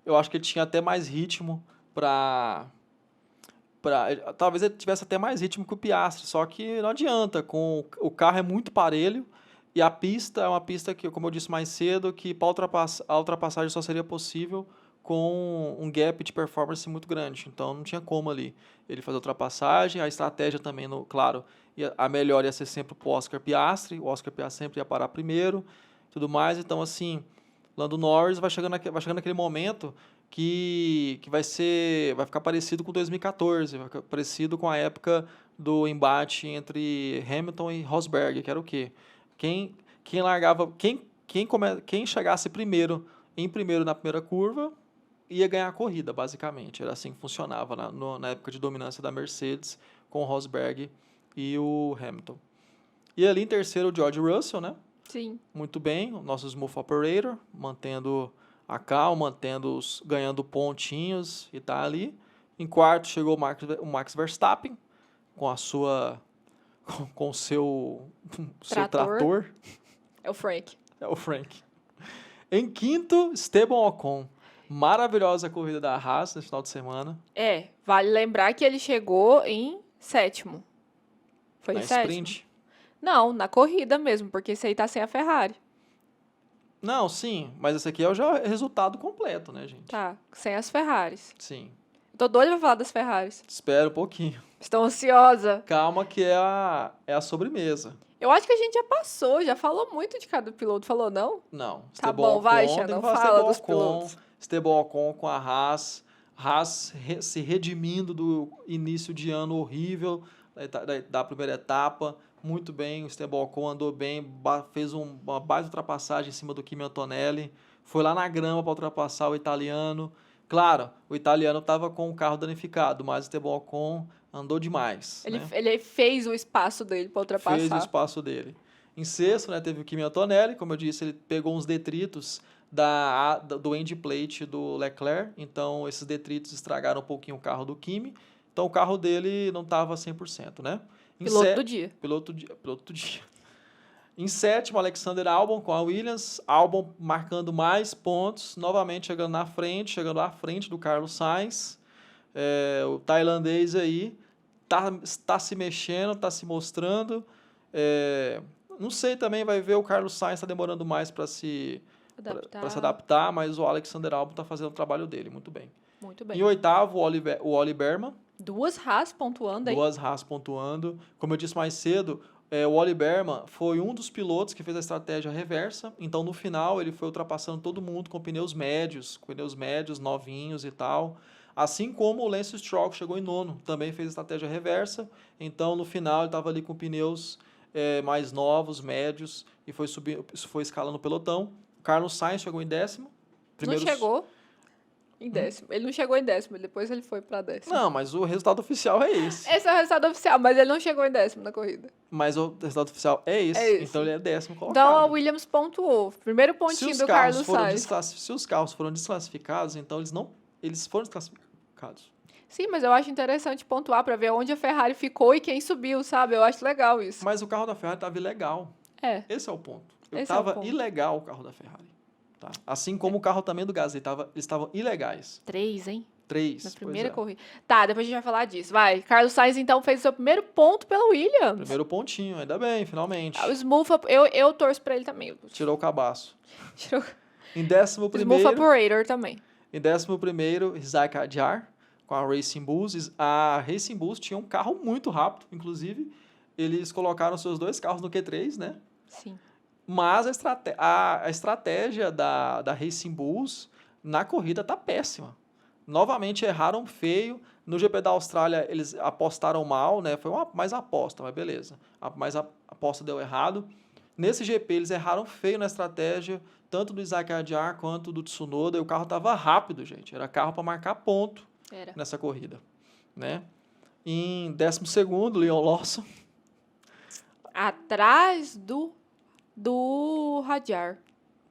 S2: Eu acho que ele tinha até mais ritmo talvez ele tivesse até mais ritmo que o Piastri, só que não adianta, o carro é muito parelho e a pista é uma pista que, como eu disse mais cedo, que a ultrapassagem só seria possível com um gap de performance muito grande, então não tinha como ali ele fazer a ultrapassagem, a estratégia também, claro, a melhor ia ser sempre o Oscar Piastri, o Oscar Piastri sempre ia parar primeiro, tudo mais, então assim, Lando Norris vai chegando naquele momento que vai ficar parecido com 2014, vai ficar parecido com a época do embate entre Hamilton e Rosberg, que era o quê? Quem chegasse em primeiro na primeira curva ia ganhar a corrida, basicamente. Era assim que funcionava na época de dominância da Mercedes com o Rosberg e o Hamilton. E ali em terceiro o George Russell, né?
S1: Sim.
S2: Muito bem, o nosso Smooth Operator, mantendo a calma, ganhando pontinhos e tá ali. Em quarto chegou o Max Verstappen com o seu trator.
S1: É o Frank.
S2: É o Frank. Em quinto, Esteban Ocon. Maravilhosa corrida da Haas nesse final de semana.
S1: Vale lembrar que ele chegou em sétimo. Foi em sétimo?
S2: Sprint.
S1: Não, na corrida mesmo, porque esse aí tá sem a Ferrari.
S2: Não, sim, mas esse aqui é o resultado completo, né, gente?
S1: Tá, sem as Ferraris.
S2: Sim.
S1: Tô doida pra falar das Ferraris.
S2: Espera um pouquinho.
S1: Estou ansiosa.
S2: Calma que é a sobremesa.
S1: Eu acho que a gente já passou, já falou muito de cada piloto, falou não?
S2: Não.
S1: Tá bom, vai,
S2: Ocon,
S1: Xandão, fala dos pilotos.
S2: Esteban Ocon com a Haas. Haas se redimindo do início de ano horrível da primeira etapa. Muito bem, o Esteban Ocon andou bem, fez uma baita ultrapassagem em cima do Kimi Antonelli. Foi lá na grama para ultrapassar o italiano. Claro, o italiano estava com o carro danificado, mas o Esteban Ocon andou demais.
S1: Ele fez o espaço dele para ultrapassar.
S2: Fez o espaço dele. Em sexto, né, teve o Kimi Antonelli, como eu disse, ele pegou uns detritos do end plate do Leclerc, então esses detritos estragaram um pouquinho o carro do Kimi, então o carro dele não estava 100%, né?
S1: Piloto do dia.
S2: Piloto do dia. Em sétimo, Alexander Albon com a Williams, Albon marcando mais pontos, novamente chegando à frente do Carlos Sainz, o tailandês aí tá se mexendo, tá se mostrando, não sei também, vai ver o Carlos Sainz está demorando mais para se para se adaptar, mas o Alexander Albon está fazendo o trabalho dele muito bem.
S1: Muito bem.
S2: Em oitavo, o Oli Berman.
S1: 2 Haas pontuando aí.
S2: 2 Haas pontuando. Como eu disse mais cedo, o Oli Berman foi um dos pilotos que fez a estratégia reversa. Então, no final, ele foi ultrapassando todo mundo com pneus médios, novinhos e tal. Assim como o Lance Stroll, que chegou em nono, também fez a estratégia reversa. Então, no final, ele estava ali com pneus mais novos, médios, e foi escalando o pelotão. Carlos Sainz chegou em décimo.
S1: Não chegou em décimo. Ele não chegou em décimo, depois ele foi para décimo.
S2: Não, mas o resultado oficial é esse.
S1: Esse é o resultado oficial, mas ele não chegou em décimo na corrida.
S2: Mas o resultado oficial é esse. Então ele é décimo colocado.
S1: Então a Williams pontuou. Primeiro pontinho do Carlos Sainz.
S2: Se os carros foram desclassificados, então eles foram desclassificados.
S1: Sim, mas eu acho interessante pontuar para ver onde a Ferrari ficou e quem subiu, sabe? Eu acho legal isso.
S2: Mas o carro da Ferrari estava ilegal. Esse é o ponto. Estava ilegal o carro da Ferrari. Tá? Assim como o carro também do Gasly, eles estavam ilegais.
S1: 3, hein?
S2: 3.
S1: Na primeira corrida. Tá, depois a gente vai falar disso. Vai. Carlos Sainz, então, fez o seu primeiro ponto pela Williams.
S2: Primeiro pontinho, ainda bem, finalmente.
S1: O Smooth, eu torço pra ele também.
S2: Tirou o cabaço.
S1: Tirou.
S2: Em 11º...
S1: Smooth Operator também.
S2: Em 11º, Isaac Hadjar, com a Racing Bulls. A Racing Bulls tinha um carro muito rápido, inclusive. Eles colocaram seus 2 carros no Q3, né?
S1: Sim.
S2: Mas a estratégia da Racing Bulls na corrida tá péssima. Novamente erraram feio. No GP da Austrália eles apostaram mal, né? Foi mais aposta, mas beleza. Mas a aposta deu errado. Nesse GP eles erraram feio na estratégia, tanto do Isaac Hadjar quanto do Tsunoda. E o carro tava rápido, gente. Era carro para marcar ponto nessa corrida, né? Em 12º, Leon Lawson.
S1: Atrás do Hadjar.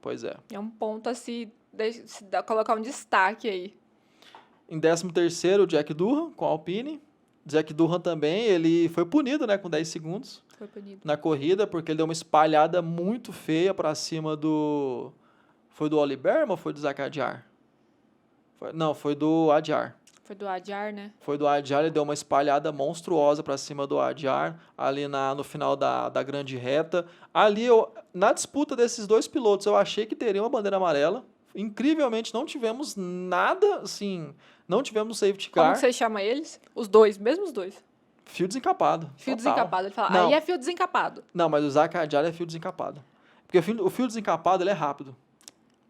S2: Pois é.
S1: É um ponto a colocar um destaque aí.
S2: Em 13º, o Jack Durham, com a Alpine. Jack Durham também, ele foi punido, né, com 10 segundos.
S1: Foi punido.
S2: Na corrida, porque ele deu uma espalhada muito feia para cima do... Foi do Oli Berman ou foi do Isaac Hadjar? Não, foi do Hadjar.
S1: Foi do Hadjar, né?
S2: Foi do Hadjar, ele deu uma espalhada monstruosa para cima do Hadjar, ali no final da grande reta. Ali, na disputa desses 2 pilotos, eu achei que teria uma bandeira amarela. Incrivelmente, não tivemos nada, assim, não tivemos safety car.
S1: Como que você chama eles? Os dois, mesmo os dois.
S2: Fio desencapado.
S1: Fio
S2: total.
S1: desencapado, ele fala.
S2: Não.
S1: Aí é fio desencapado.
S2: Não, mas o Isaac Hadjar é fio desencapado. Porque o fio desencapado, ele é rápido.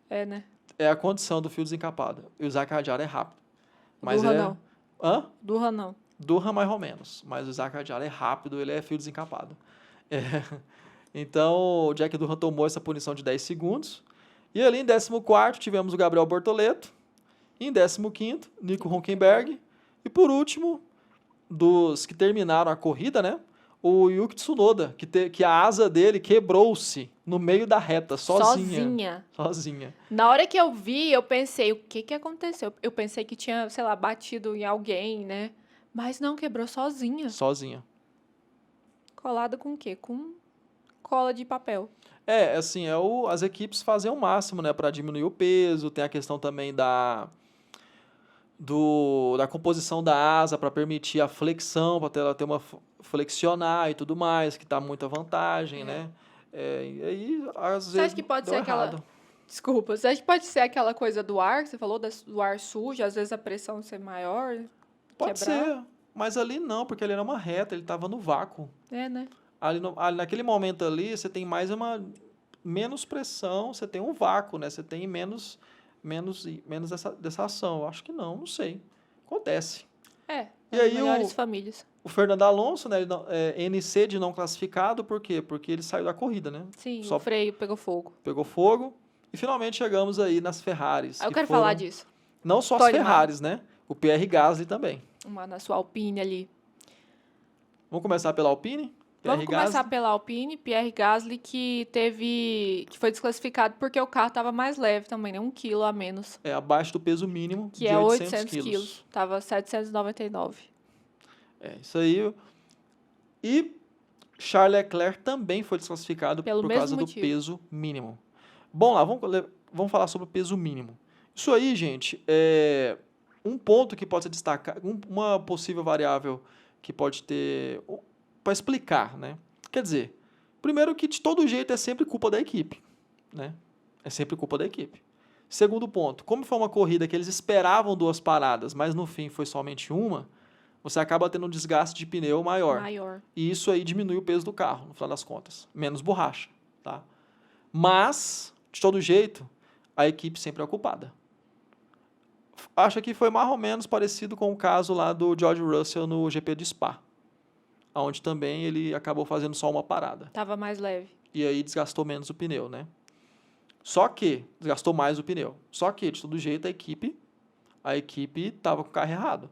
S1: É, né?
S2: É a condição do fio desencapado. E o Isaac Hadjar é rápido. Mas
S1: Durham não.
S2: Hã?
S1: Durham não.
S2: Durham mais ou menos. Mas o Isaac Hadjar é rápido, ele é fio desencapado. Então, o Jack Durham tomou essa punição de 10 segundos. E ali em 14º tivemos o Gabriel Bortoleto. E em 15º, Nico Hülkenberg. E por último, dos que terminaram a corrida, né? O Yuki Tsunoda, que a asa dele quebrou-se no meio da reta, sozinha.
S1: Na hora que eu vi, eu pensei, o que aconteceu? Eu pensei que tinha, sei lá, batido em alguém, né? Mas não, quebrou sozinha.
S2: Sozinha.
S1: Colada com o quê? Com cola de papel.
S2: Assim, as equipes fazem o máximo, né, para diminuir o peso. Tem a questão também da composição da asa para permitir a flexão, para ela ter uma flexionar e tudo mais, que dá muita vantagem, né? E aí, às vezes,
S1: você acha que pode ser
S2: errado.
S1: Desculpa, você acha que pode ser aquela coisa do ar, que você falou, do ar sujo, às vezes a pressão ser maior?
S2: Pode ser, mas ali não, porque ali era uma reta, ele estava no vácuo.
S1: Né?
S2: Ali naquele momento ali, você tem menos pressão, você tem um vácuo, né? Você tem menos dessa ação. Eu acho que não sei. Acontece.
S1: E aí melhores famílias.
S2: O Fernando Alonso, né? NC de não classificado, por quê? Porque ele saiu da corrida, né?
S1: Sim, o freio pegou fogo.
S2: Pegou fogo. E finalmente chegamos aí nas Ferraris.
S1: Eu quero falar disso.
S2: Não só as Ferraris, né? O Pierre Gasly também.
S1: Na sua Alpine ali.
S2: Vamos começar pela Alpine?
S1: Vamos começar pela Alpine, Pierre Gasly, que foi desclassificado porque o carro estava mais leve também, né? 1 quilo a menos.
S2: Abaixo do peso mínimo
S1: que de 800 quilos. Estava 799.
S2: Isso aí. E Charles Leclerc também foi desclassificado por causa do peso mínimo. Bom, lá, vamos falar sobre o peso mínimo. Isso aí, gente, é um ponto que pode ser destacado, uma possível variável que pode ter... para explicar, né? Quer dizer, primeiro que de todo jeito é sempre culpa da equipe, né? É sempre culpa da equipe. Segundo ponto, como foi uma corrida que eles esperavam 2 paradas, mas no fim foi somente uma, você acaba tendo um desgaste de pneu maior.
S1: Maior.
S2: E isso aí diminui o peso do carro, no final das contas. Menos borracha, tá? Mas, de todo jeito, a equipe sempre é a culpada. Acho que foi mais ou menos parecido com o caso lá do George Russell no GP de Spa, onde também ele acabou fazendo só uma parada.
S1: Tava mais leve.
S2: E aí desgastou menos o pneu, né? Só que, desgastou mais o pneu. Só que, de todo jeito, a equipe estava com o carro errado.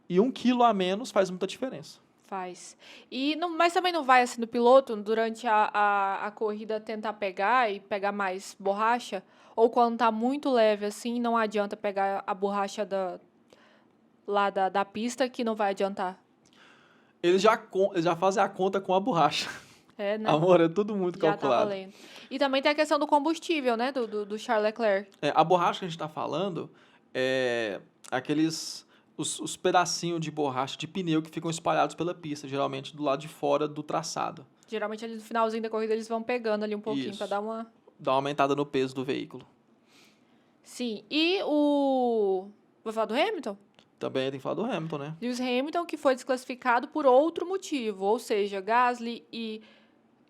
S2: E 1 quilo a menos faz muita diferença.
S1: Faz. E não, mas também não vai assim do piloto durante a corrida tentar pegar e pegar mais borracha? Ou quando tá muito leve assim, não adianta pegar a borracha lá da pista que não vai adiantar?
S2: Eles já fazem a conta com a borracha.
S1: É, né?
S2: Amor, é tudo muito
S1: Já tá
S2: calculado.
S1: valendo. E também tem a questão do combustível, né? Do Charles Leclerc.
S2: A borracha que a gente está falando é aqueles os pedacinhos de borracha de pneu que ficam espalhados pela pista, geralmente do lado de fora do traçado.
S1: Geralmente ali no finalzinho da corrida eles vão pegando ali um pouquinho
S2: Isso.
S1: pra dar uma...
S2: Dá uma aumentada no peso do veículo.
S1: Sim. E Vou falar do Hamilton?
S2: Também tem que falar do Hamilton, né?
S1: Lewis Hamilton, que foi desclassificado por outro motivo. Ou seja, Gasly e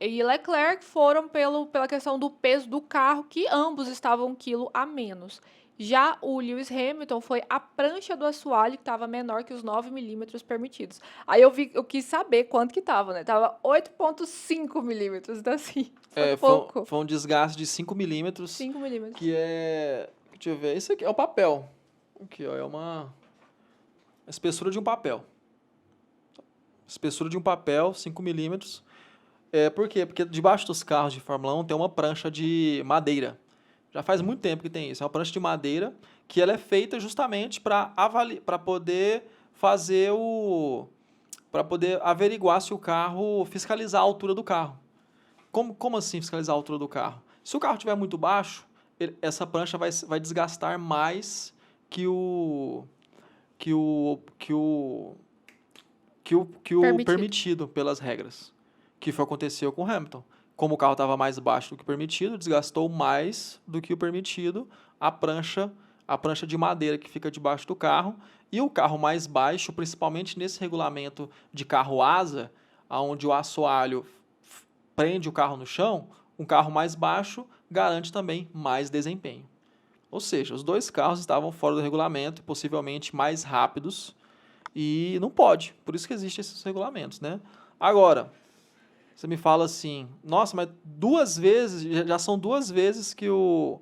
S1: Leclerc foram pela questão do peso do carro, que ambos estavam 1 quilo a menos. Já o Lewis Hamilton foi a prancha do assoalho, que estava menor que os 9 milímetros permitidos. Aí eu quis saber quanto que estava, né? Tava 8,5 milímetros, então assim, foi pouco.
S2: Foi um desgaste de 5 milímetros,
S1: 5 milímetros.
S2: que é... Deixa eu ver, isso aqui é o papel. Aqui, ó, é uma espessura de um papel. Espessura de um papel, 5 milímetros. Por quê? Porque debaixo dos carros de Fórmula 1 tem uma prancha de madeira. Já faz muito tempo que tem isso. É uma prancha de madeira que ela é feita justamente para poder fazer para poder averiguar se o carro, fiscalizar a altura do carro. Como assim fiscalizar a altura do carro? Se o carro estiver muito baixo, essa prancha vai desgastar mais que o permitido pelas regras. Que foi o que aconteceu com o Hamilton. Como o carro estava mais baixo do que o permitido, desgastou mais do que o permitido a prancha de madeira que fica debaixo do carro. E o carro mais baixo, principalmente nesse regulamento de carro asa, onde o assoalho prende o carro no chão, um carro mais baixo garante também mais desempenho. Ou seja, os dois carros estavam fora do regulamento, possivelmente mais rápidos, e não pode. Por isso que existem esses regulamentos, né? Agora, você me fala assim, nossa, mas 2 vezes, já são 2 vezes que o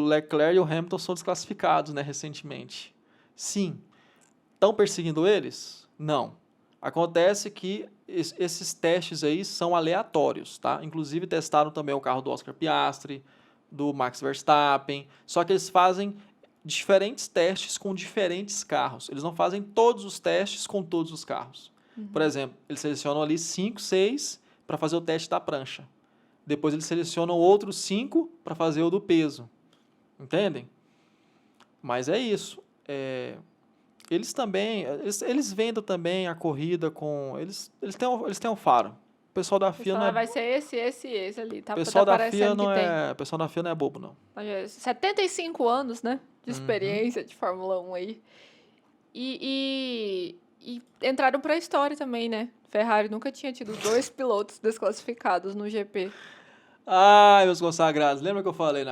S2: Leclerc e o Hamilton são desclassificados, né, recentemente. Sim. Estão perseguindo eles? Não. Acontece que esses testes aí são aleatórios, tá? Inclusive testaram também o carro do Oscar Piastri, do Max Verstappen, só que eles fazem diferentes testes com diferentes carros. Eles não fazem todos os testes com todos os carros. Por exemplo, eles selecionam ali 5, 6 para fazer o teste da prancha. Depois eles selecionam outros 5 para fazer o do peso. Entendem? Mas é isso. Eles também, eles vendem também a corrida com... Eles têm um faro. O pessoal da FIA não é...
S1: Vai ser esse ali. Tá,
S2: O pessoal da FIA
S1: parecendo
S2: não
S1: que tem.
S2: é... O pessoal da FIA não é bobo, não.
S1: 75 anos, né? De experiência de Fórmula 1 aí. E entraram pra história também, né? Ferrari nunca tinha tido 2 pilotos desclassificados no GP.
S2: Ai, meus consagrados, lembra que eu falei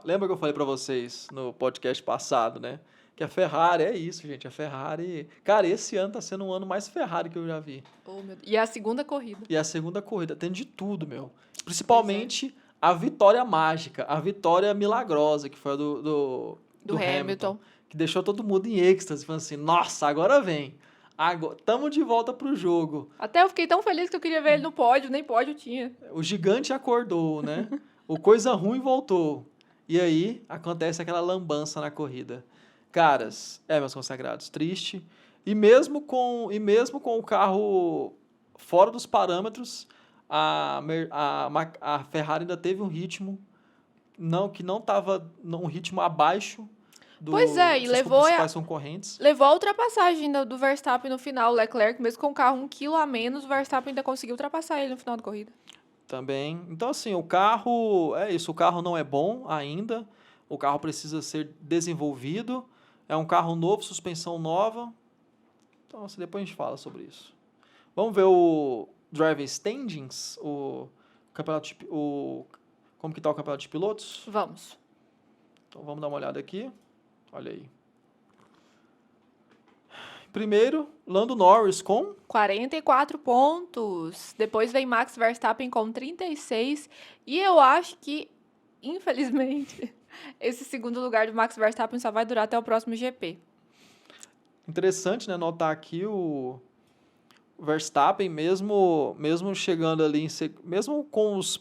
S2: lembra que eu falei para vocês no podcast passado, né? Que a Ferrari é isso, gente, a Ferrari... Cara, esse ano tá sendo um ano mais Ferrari que eu já vi.
S1: Oh, meu Deus. E a segunda corrida.
S2: E a segunda corrida, tem de tudo, meu. Principalmente a vitória mágica, a vitória milagrosa, que foi a do Hamilton. Que deixou todo mundo em êxtase, falando assim, nossa, agora vem. Agora, tamo de volta pro jogo.
S1: Até eu fiquei tão feliz que eu queria ver ele no pódio, nem pódio tinha.
S2: O gigante acordou, né? O coisa ruim voltou. E aí, acontece aquela lambança na corrida. Caras, meus consagrados, triste. E mesmo com o carro fora dos parâmetros, a Ferrari ainda teve um ritmo que não estava um ritmo abaixo
S1: Pois é, e
S2: dos principais concorrentes.
S1: levou a ultrapassagem do Verstappen no final. O Leclerc, mesmo com o carro 1 quilo a menos, o Verstappen ainda conseguiu ultrapassar ele no final da corrida.
S2: Também. Então, assim, o carro, é isso, o carro não é bom ainda, o carro precisa ser desenvolvido, é um carro novo, suspensão nova, então, assim, depois a gente fala sobre isso. Vamos ver o Driver Standings, o campeonato como que tá o campeonato de pilotos?
S1: Vamos.
S2: Então, vamos dar uma olhada aqui, olha aí. Primeiro, Lando Norris com
S1: 44 pontos. Depois vem Max Verstappen com 36. E eu acho que, infelizmente, esse segundo lugar do Max Verstappen só vai durar até o próximo GP.
S2: Interessante, né, notar aqui o Verstappen, mesmo chegando ali, mesmo com os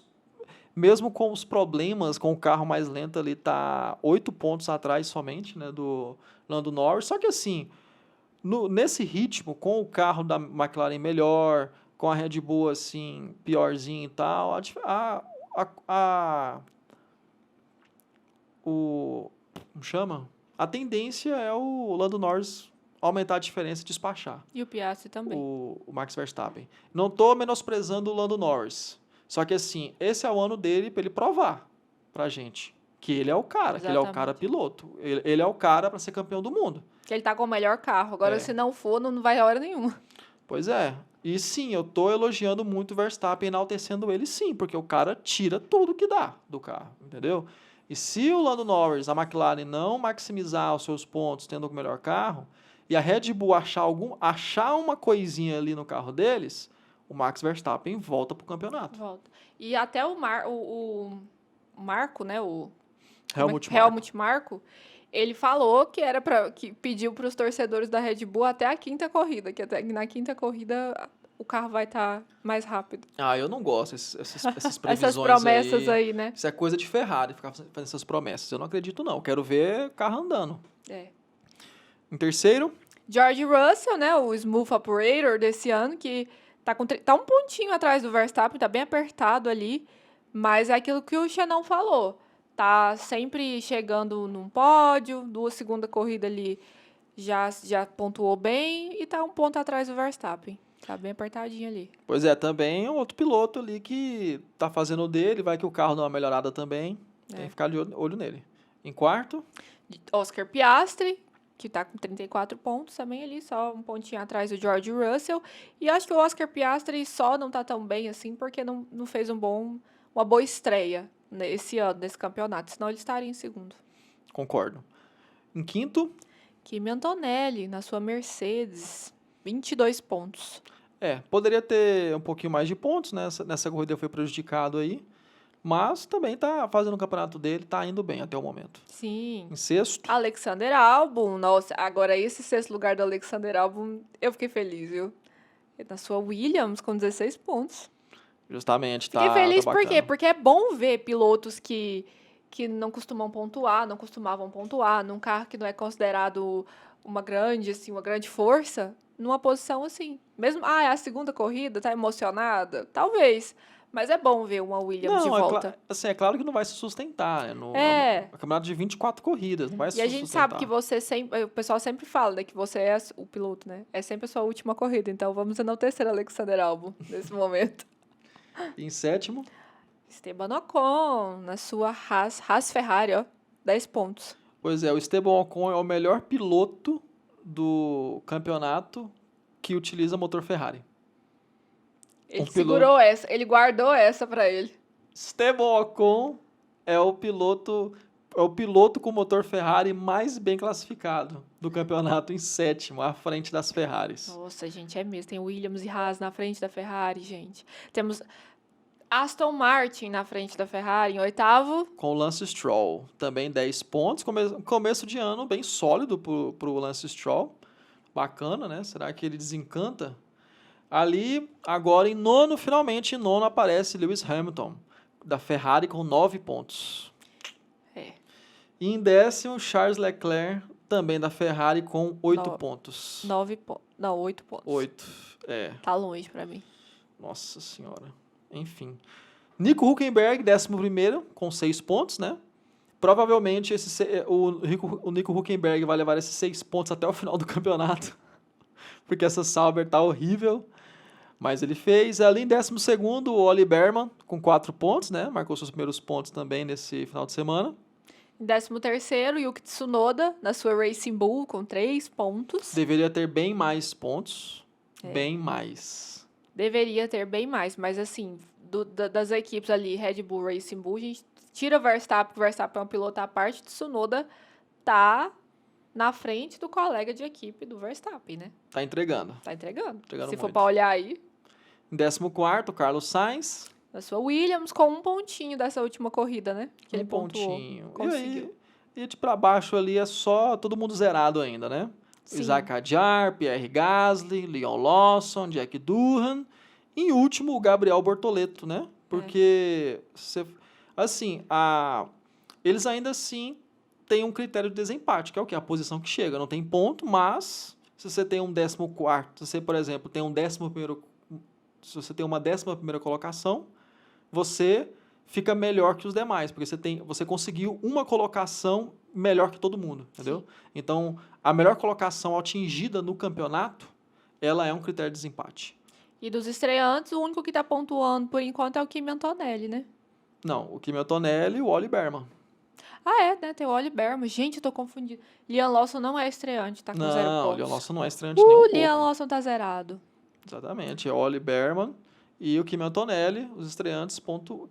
S2: problemas com o carro mais lento ali, tá 8 pontos atrás somente, né, do Lando Norris. Só que assim, nesse ritmo, com o carro da McLaren melhor, com a Red Bull assim, piorzinho e tal, como chama? A tendência é o Lando Norris aumentar a diferença e despachar
S1: E o Piastri também.
S2: o Max Verstappen. Não estou menosprezando o Lando Norris. Só que assim, esse é o ano dele para ele provar pra gente que ele é o cara, que ele é o cara
S1: Exatamente.
S2: piloto. Ele é o cara para ser campeão do mundo.
S1: Que ele tá com o melhor carro. Agora,
S2: É.
S1: se não for, não vai a hora nenhuma.
S2: Pois é. E sim, eu tô elogiando muito o Verstappen, enaltecendo ele sim, porque o cara tira tudo que dá do carro, entendeu? E se o Lando Norris, a McLaren, não maximizar os seus pontos tendo o melhor carro, e a Red Bull achar uma coisinha ali no carro deles, o Max Verstappen volta pro campeonato.
S1: Volta. E até o Marco, né?
S2: Helmut
S1: Marko, ele falou que que pediu para os torcedores da Red Bull até a quinta corrida, que até na quinta corrida o carro vai estar mais rápido.
S2: Ah, eu não gosto essas previsões
S1: Essas promessas aí, né?
S2: Isso é coisa de Ferrari, ficar fazendo essas promessas. Eu não acredito, não. Quero ver carro andando.
S1: É.
S2: Em terceiro,
S1: George Russell, né? O Smooth Operator desse ano, que tá um pontinho atrás do Verstappen, tá bem apertado ali, mas é aquilo que o Xenon falou. Tá sempre chegando num pódio, segunda corrida ali já pontuou bem e tá um ponto atrás do Verstappen. Tá bem apertadinho ali.
S2: pois é, também um outro piloto ali que tá fazendo o dele, vai que o carro dá uma melhorada também. Tem que ficar de olho nele. Em quarto,
S1: Oscar Piastri, que tá com 34 pontos também ali, só um pontinho atrás do George Russell. E acho que o Oscar Piastri só não tá tão bem assim porque não fez uma boa estreia nesse ano, nesse campeonato, senão ele estaria em segundo.
S2: concordo. Em quinto,
S1: Kimi Antonelli, na sua Mercedes, 22 pontos.
S2: poderia ter um pouquinho mais de pontos, né? Nessa corrida foi prejudicado aí, mas também tá fazendo o campeonato dele, tá indo bem até o momento.
S1: Sim.
S2: Em sexto,
S1: Alexander Albon, nossa, agora esse sexto lugar do Alexander Albon, eu fiquei feliz, viu? Na sua Williams, com 16 pontos.
S2: justamente,
S1: Fiquei
S2: tá
S1: feliz por
S2: bacana.
S1: quê? Porque é bom ver pilotos que não costumam pontuar, não costumavam pontuar, num carro que não é considerado uma grande força, numa posição assim. Mesmo, é a segunda corrida, tá emocionada? Talvez. Mas é bom ver uma Williams de
S2: Não,
S1: volta.
S2: assim, é claro que não vai se sustentar, né?
S1: É.
S2: É um campeonato de 24 corridas, não vai se
S1: E a
S2: sustentar.
S1: gente sabe que você sempre. O pessoal sempre fala, né? Que você é o piloto, né? É sempre a sua última corrida. Então vamos enaltecer Alexander Albon nesse momento.
S2: Em sétimo,
S1: Esteban Ocon, na sua Haas Ferrari, ó. 10 pontos.
S2: pois é, o Esteban Ocon é o melhor piloto do campeonato que utiliza motor Ferrari.
S1: Ele
S2: piloto-
S1: segurou essa, ele guardou essa pra ele.
S2: Esteban Ocon é o piloto com motor Ferrari mais bem classificado do campeonato em sétimo, à frente das Ferraris.
S1: Nossa, gente, é mesmo. Tem Williams e Haas na frente da Ferrari, gente. Temos Aston Martin na frente da Ferrari em oitavo.
S2: Com o Lance Stroll, também 10 pontos. Começo de ano bem sólido pro Lance Stroll. Bacana, né? Será que ele desencanta? Ali, agora finalmente em nono aparece Lewis Hamilton, da Ferrari com 9 pontos.
S1: É.
S2: E em décimo, Charles Leclerc, também da Ferrari com 8 pontos.
S1: 9 pontos. Não, 8 pontos.
S2: 8,
S1: Tá longe pra mim.
S2: Nossa senhora. Enfim. Nico Hülkenberg, 11º, com 6 pontos, né? Provavelmente o Nico Hülkenberg vai levar esses 6 pontos até o final do campeonato. Porque essa Sauber tá horrível. Mas ele fez. Ali em 12º, o Oli Berman, com 4 pontos, né? Marcou seus primeiros pontos também nesse final de semana.
S1: Em 13º, Yuki Tsunoda, na sua Racing Bull, com 3 pontos.
S2: Deveria ter bem mais pontos.
S1: É.
S2: Bem mais.
S1: Deveria ter bem mais, mas assim, das equipes ali, Red Bull, Racing Bull, a gente tira o Verstappen é um piloto à parte, Tsunoda tá na frente do colega de equipe do Verstappen, né?
S2: Tá entregando.
S1: Tá entregando.
S2: Entregando
S1: Se for
S2: muito.
S1: pra olhar aí,
S2: Em 14º, Carlos Sainz.
S1: na sua Williams, com 1 pontinho dessa última corrida, né? Que ele pontuou.
S2: Pontinho.
S1: Conseguiu.
S2: E de pra baixo ali é só todo mundo zerado ainda, né?
S1: Sim.
S2: Isaac Hadjar, Pierre Gasly, Leon Lawson, Jack Durham. E em último, o Gabriel Bortoleto, né? Porque, eles ainda assim têm um critério de desempate, que é o quê? A posição que chega. Não tem ponto, mas se você tem um 14º, se você, por exemplo, tem um 11º, se você tem uma 11ª colocação, você fica melhor que os demais, porque você conseguiu uma colocação melhor que todo mundo, entendeu?
S1: Sim.
S2: Então, a melhor colocação atingida no campeonato, ela é um critério de desempate.
S1: E dos estreantes, o único que tá pontuando por enquanto é o Kimi Antonelli, né?
S2: Não, o Kimi Antonelli e o Oli Berman.
S1: Ah, é, né? Tem o Oli Berman. Gente, eu tô confundindo. Liam Lawson não é estreante, tá com 0
S2: Não, o
S1: pontos.
S2: Leon Lawson não é estreante nem um pouco.
S1: Liam Lawson tá zerado.
S2: Exatamente, é o Oli Berman e o Kimi Antonelli, os estreantes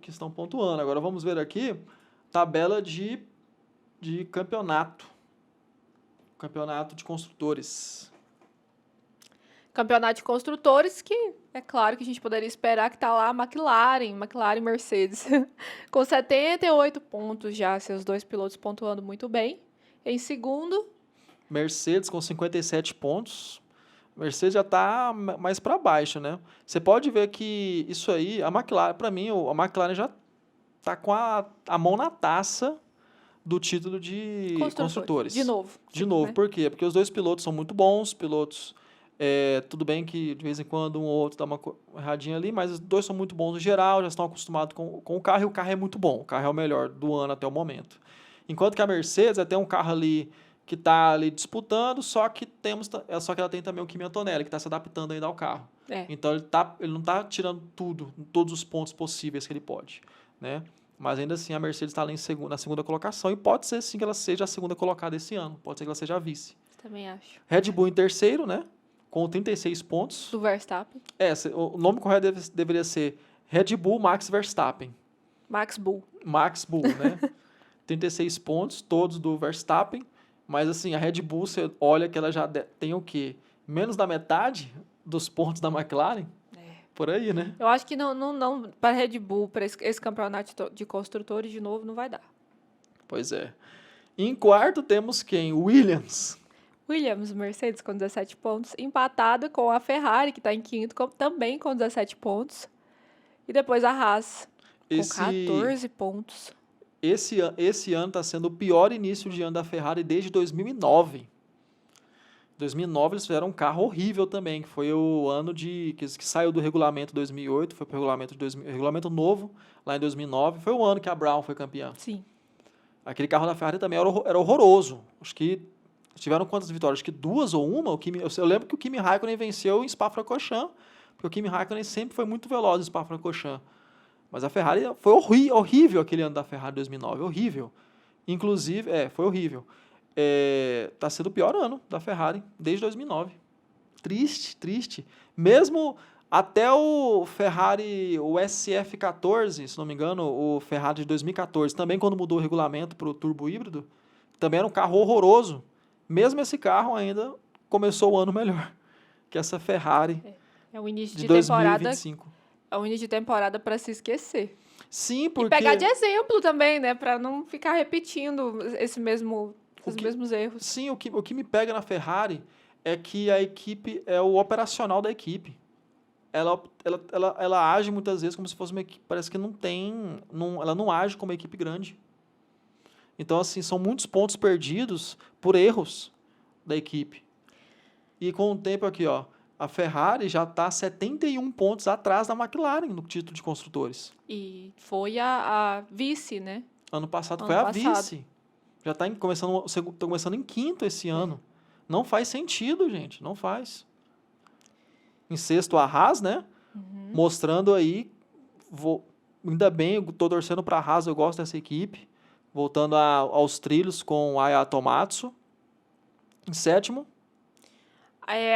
S2: que estão pontuando. Agora vamos ver aqui, tabela de campeonato. Campeonato de construtores.
S1: Campeonato de construtores, que é claro que a gente poderia esperar que tá lá a McLaren e Mercedes. Com 78 pontos já, seus dois pilotos pontuando muito bem. Em segundo,
S2: Mercedes com 57 pontos. Mercedes já está mais para baixo, né? Você pode ver que isso aí, a McLaren, para mim, a McLaren já está com a mão na taça do título de construtores.
S1: De novo.
S2: De
S1: Sim,
S2: novo,
S1: né?
S2: por quê? Porque os dois pilotos são muito bons, pilotos. Tudo bem que de vez em quando um ou outro dá uma erradinha ali, mas os dois são muito bons no geral, já estão acostumados com o carro, e o carro é muito bom. O carro é o melhor do ano até o momento. Enquanto que a Mercedes tem um carro ali que está ali disputando, só que ela tem também o Kimi Antonelli, que está se adaptando ainda ao carro. Então ele não está tirando todos os pontos possíveis que ele pode, né? Mas ainda assim a Mercedes está ali na segunda colocação e pode ser sim que ela seja a segunda colocada esse ano, pode ser que ela seja a vice.
S1: Também acho.
S2: Red Bull em terceiro, né? Com 36 pontos.
S1: Do Verstappen.
S2: O nome correto deveria ser Red Bull Max Verstappen.
S1: Max Bull,
S2: né? 36 pontos, todos do Verstappen. Mas assim, a Red Bull, você olha que ela já tem o quê? Menos da metade dos pontos da McLaren? Por aí, né?
S1: Eu acho que não para Red Bull, para esse campeonato de construtores, de novo, não vai dar.
S2: Pois é. E em quarto temos quem? Williams.
S1: Mercedes com 17 pontos, empatado com a Ferrari, que está em quinto, também com 17 pontos. E depois a Haas, com 14 pontos.
S2: Esse ano está sendo o pior início de ano da Ferrari desde 2009. Em 2009 eles fizeram um carro horrível também, que foi o ano que saiu do regulamento 2008, foi para o regulamento novo lá em 2009. Foi o ano que a Brown foi campeã.
S1: Sim.
S2: Aquele carro da Ferrari também era horroroso. Acho que tiveram quantas vitórias? Acho que 2 ou 1. Eu lembro que o Kimi Raikkonen venceu em Spa-Francorchamps, porque o Kimi Raikkonen sempre foi muito veloz em Spa-Francorchamps. Mas a Ferrari foi horrível aquele ano da Ferrari 2009, horrível. Inclusive, foi horrível. Tá sendo o pior ano da Ferrari desde 2009. Triste. Mesmo até o Ferrari, o SF14, se não me engano, o Ferrari de 2014, também quando mudou o regulamento para o turbo híbrido, também era um carro horroroso. Mesmo esse carro ainda começou o ano melhor que essa Ferrari
S1: É o início
S2: de
S1: de temporada.
S2: 2025.
S1: É o início de temporada para se esquecer.
S2: Sim, porque...
S1: E pegar de exemplo também, né? Para não ficar repetindo os mesmos erros.
S2: Sim, o que me pega na Ferrari é que a equipe é o operacional da equipe. Ela age muitas vezes como se fosse uma equipe, parece que ela não age como uma equipe grande. Então, assim, são muitos pontos perdidos por erros da equipe. E com o tempo aqui, ó, a Ferrari já está 71 pontos atrás da McLaren no título de construtores.
S1: E foi a vice, né?
S2: Ano passado foi a vice. Já está começando em quinto esse ano. Não faz sentido, gente. Não faz. Em sexto, a Haas, né? mostrando aí, ainda bem, eu tô torcendo para a Haas, eu gosto dessa equipe, voltando aos trilhos com a Tomatsu, em sétimo.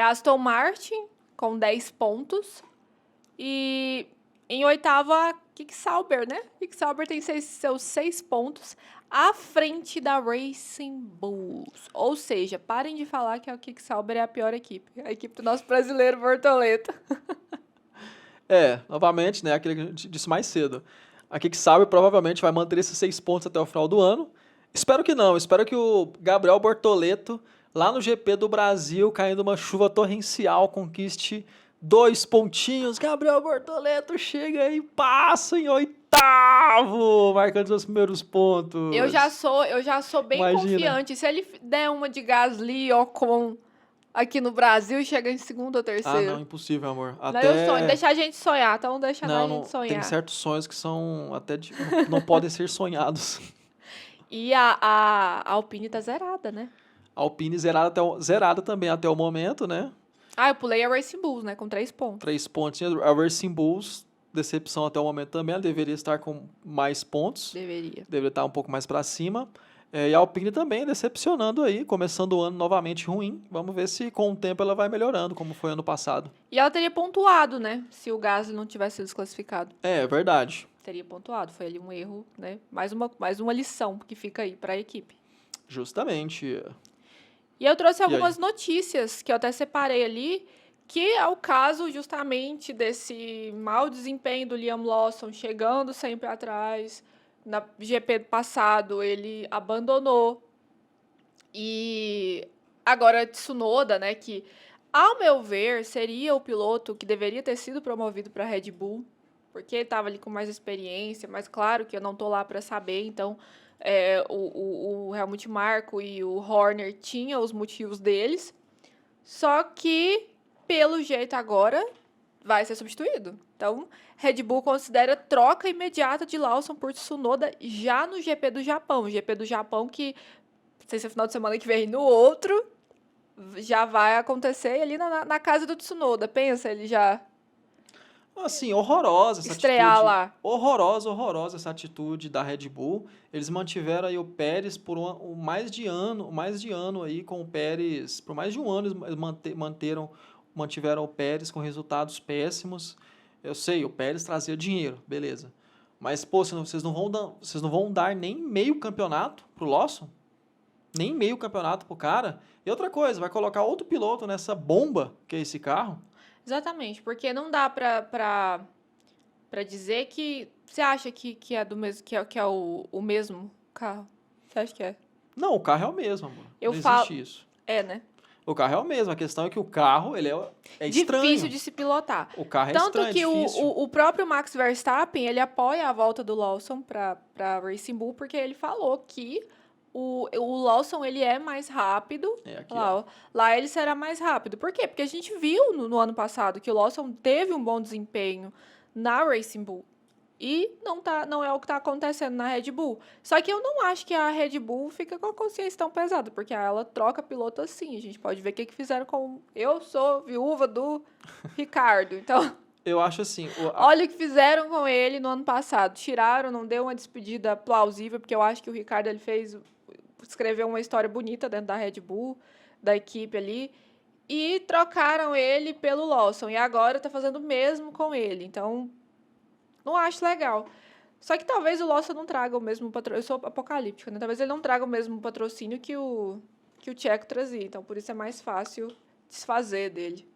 S1: Aston Martin com 10 pontos. E em oitavo, a Kick Sauber, né? Kick Sauber tem seus 6 pontos à frente da Racing Bulls. Ou seja, parem de falar que a Kick Sauber é a pior equipe. A equipe do nosso brasileiro Bortoleto.
S2: Novamente, né, aquilo que a gente disse mais cedo. A Kick Sauber provavelmente vai manter esses 6 pontos até o final do ano. Espero que não, espero que o Gabriel Bortoleto, lá no GP do Brasil, caindo uma chuva torrencial, conquiste 2 pontinhos. Gabriel Bortoleto chega e passa em oitavo, marcando seus primeiros pontos.
S1: Eu já sou bem confiante. Se ele der uma de Gasly ou Ocon aqui no Brasil, chega em segundo ou terceiro.
S2: Não, impossível, amor.
S1: Não, eu sonho. Deixa a gente sonhar, então deixa a gente sonhar.
S2: Tem certos sonhos que são até não podem ser sonhados.
S1: E a Alpine tá zerada, né?
S2: A Alpine zerada também até o momento, né?
S1: Eu pulei a Racing Bulls, né? Com 3 pontos.
S2: 3 pontinhos. A Racing Bulls, decepção até o momento também. Ela deveria estar com mais pontos. Deveria estar um pouco mais para cima. E a Alpine também decepcionando aí, começando o ano novamente ruim. Vamos ver se com o tempo ela vai melhorando, como foi ano passado.
S1: E ela teria pontuado, né? Se o Gasly não tivesse sido desclassificado.
S2: É verdade.
S1: Teria pontuado. Foi ali um erro, né? Mais uma lição que fica aí para a equipe.
S2: Justamente.
S1: E eu trouxe algumas notícias que eu até separei ali, que é o caso justamente desse mau desempenho do Liam Lawson, chegando sempre atrás. Na GP passado, ele abandonou. E agora Tsunoda, né, que, ao meu ver, seria o piloto que deveria ter sido promovido para a Red Bull, porque ele estava ali com mais experiência, mas claro que eu não tô lá para saber, então o Helmut Marko e o Horner tinham os motivos deles, só que, pelo jeito agora, vai ser substituído. Então, Red Bull considera troca imediata de Lawson por Tsunoda já no GP do Japão. O GP do Japão que, não sei se é final de semana que vem, no outro, já vai acontecer ali na casa do Tsunoda. Pensa, ele já...
S2: Assim, horrorosa essa
S1: estrear
S2: atitude.
S1: Lá.
S2: Horrorosa essa atitude da Red Bull. Eles mantiveram aí o Pérez por mais de ano aí com o Pérez, por mais de um ano eles mantiveram o Pérez com resultados péssimos. Eu sei, o Pérez trazia dinheiro, beleza. Mas, pô, vocês não vão dar nem meio campeonato pro Lawson? Nem meio campeonato pro cara? E outra coisa, vai colocar outro piloto nessa bomba que é esse carro?
S1: Exatamente, porque não dá pra dizer que... Você acha que é do mesmo, que é o mesmo carro? Você acha que é?
S2: Não, o carro é o mesmo, amor.
S1: Não
S2: existe isso.
S1: Né?
S2: O carro é o mesmo. A questão é que o carro, ele é estranho.
S1: Difícil de se pilotar.
S2: O carro é
S1: Tanto
S2: estranho,
S1: que
S2: é difícil.
S1: o próprio Max Verstappen, ele apoia a volta do Lawson para Racing Bull, porque ele falou que o Lawson, ele é mais rápido.
S2: Aqui,
S1: lá ele será mais rápido. Por quê? Porque a gente viu no ano passado que o Lawson teve um bom desempenho na Racing Bull. E não é o que está acontecendo na Red Bull. Só que eu não acho que a Red Bull fica com a consciência tão pesada, porque ela troca piloto assim. A gente pode ver o que fizeram com... Eu sou viúva do Ricardo, então...
S2: Eu acho assim...
S1: Olha o que fizeram com ele no ano passado. Tiraram, não deu uma despedida plausível, porque eu acho que o Ricardo ele escreveu uma história bonita dentro da Red Bull, da equipe ali, e trocaram ele pelo Lawson. E agora está fazendo o mesmo com ele. Então... Não acho legal. Só que talvez o Lawson não traga o mesmo patrocínio. Eu sou apocalíptica, né? Talvez ele não traga o mesmo patrocínio que o Checo trazia. Então, por isso é mais fácil desfazer dele.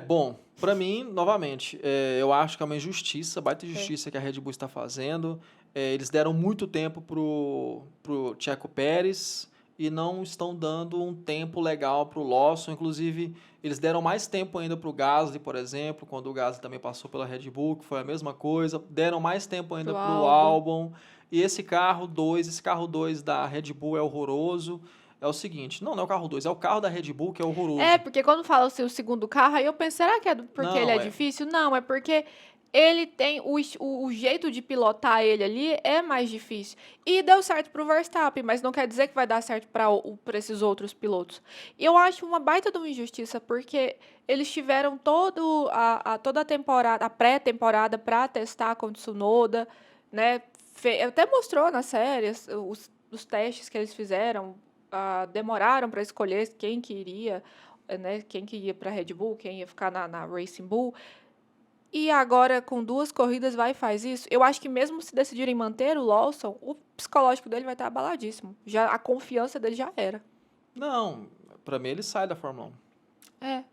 S2: Bom, pra mim, novamente, eu acho que é uma injustiça, baita injustiça que a Red Bull está fazendo. Eles deram muito tempo pro Checo Pérez e não estão dando um tempo legal pro Lawson. Inclusive, eles deram mais tempo ainda pro Gasly, por exemplo, quando o Gasly também passou pela Red Bull, que foi a mesma coisa. Deram mais tempo ainda pro Albon. E esse carro 2 da Red Bull é horroroso. É o seguinte, não é o carro 2, é o carro da Red Bull que é horroroso.
S1: Porque quando fala o segundo carro, aí eu penso, será que é porque ele é difícil? Não, é porque ele tem o jeito de pilotar ele ali é mais difícil. E deu certo para o Verstappen, mas não quer dizer que vai dar certo para esses outros pilotos. E eu acho uma baita de uma injustiça, porque eles tiveram toda a temporada, a pré-temporada para testar com o Tsunoda, né? Até mostrou na série os testes que eles fizeram, demoraram para escolher quem que iria, né? Quem que ia para a Red Bull, quem ia ficar na Racing Bull. E agora, com 2 corridas, vai e faz isso. Eu acho que mesmo se decidirem manter o Lawson, o psicológico dele vai estar abaladíssimo. Já, a confiança dele já era.
S2: Não, pra mim ele sai da Fórmula 1.
S1: É,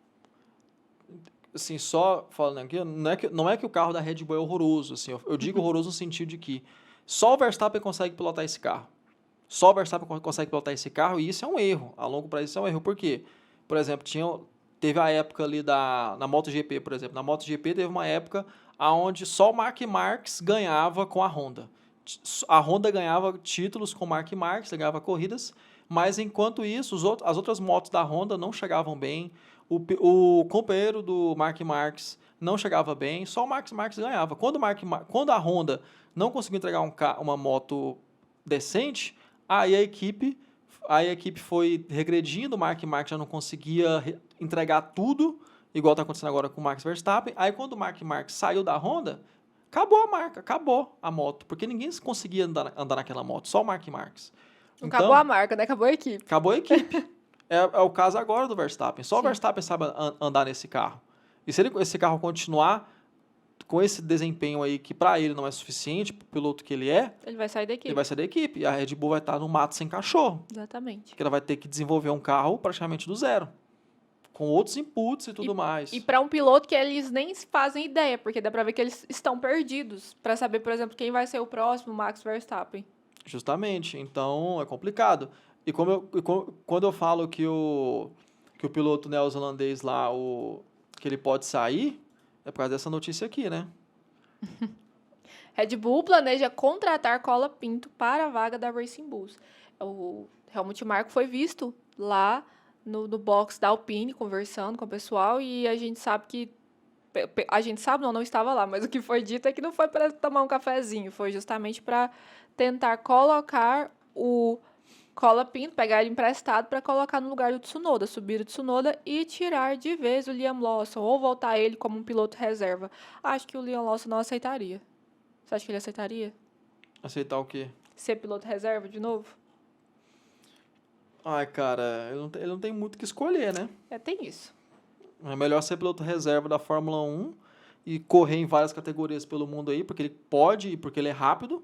S2: Assim, só falando aqui, não é que o carro da Red Bull é horroroso, assim, eu digo horroroso no sentido de que só o Verstappen consegue pilotar esse carro. Só o Verstappen consegue pilotar esse carro e isso é um erro. A longo prazo isso é um erro. Por quê? Por exemplo, teve a época ali na MotoGP, por exemplo. Na MotoGP teve uma época onde só o Mark Marques ganhava com a Honda. A Honda ganhava títulos com o Mark Marques, ganhava corridas, mas enquanto isso, as outras motos da Honda não chegavam bem. O companheiro do Mark Marques não chegava bem, só o Mark Marques ganhava. Quando a Honda não conseguiu entregar uma moto decente, aí a equipe foi regredindo, o Mark Marques já não conseguia entregar tudo, igual está acontecendo agora com o Max Verstappen. Aí quando o Mark Marques saiu da Honda, acabou a marca, acabou a moto, porque ninguém conseguia andar naquela moto, só o Mark Marques.
S1: não acabou a
S2: Então,
S1: marca, né? Acabou a equipe.
S2: acabou a equipe. É o caso agora do Verstappen. Só o
S1: Sim.
S2: Verstappen sabe andar nesse carro. E se esse carro continuar com esse desempenho aí que para ele não é suficiente, pro piloto que ele é,
S1: Ele vai sair da equipe.
S2: ele vai sair da equipe. E a Red Bull vai estar no mato sem cachorro.
S1: Exatamente.
S2: Porque ela vai ter que desenvolver um carro praticamente do zero. Com outros inputs e tudo mais.
S1: E para um piloto que eles nem fazem ideia, porque dá para ver que eles estão perdidos para saber, por exemplo, quem vai ser o próximo Max Verstappen.
S2: Justamente. Então, é complicado. E quando eu falo que o piloto neozelandês lá, que ele pode sair, é por causa dessa notícia aqui, né?
S1: Red Bull planeja contratar Cola Pinto para a vaga da Racing Bulls. O Helmut Marko foi visto lá no box da Alpine, conversando com o pessoal, e a gente sabe que... A gente sabe, não estava lá, mas o que foi dito é que não foi para tomar um cafezinho, foi justamente para tentar colocar o Cola Pinto, pegar ele emprestado para colocar no lugar do Tsunoda, subir o Tsunoda e tirar de vez o Liam Lawson, ou voltar ele como um piloto reserva. Acho que o Liam Lawson não aceitaria. Você acha que ele aceitaria?
S2: Aceitar o quê?
S1: Ser piloto reserva de novo?
S2: Ai, cara, ele não tem muito o que escolher, né?
S1: Tem isso.
S2: É melhor ser piloto reserva da Fórmula 1 e correr em várias categorias pelo mundo aí, porque ele pode e porque ele é rápido.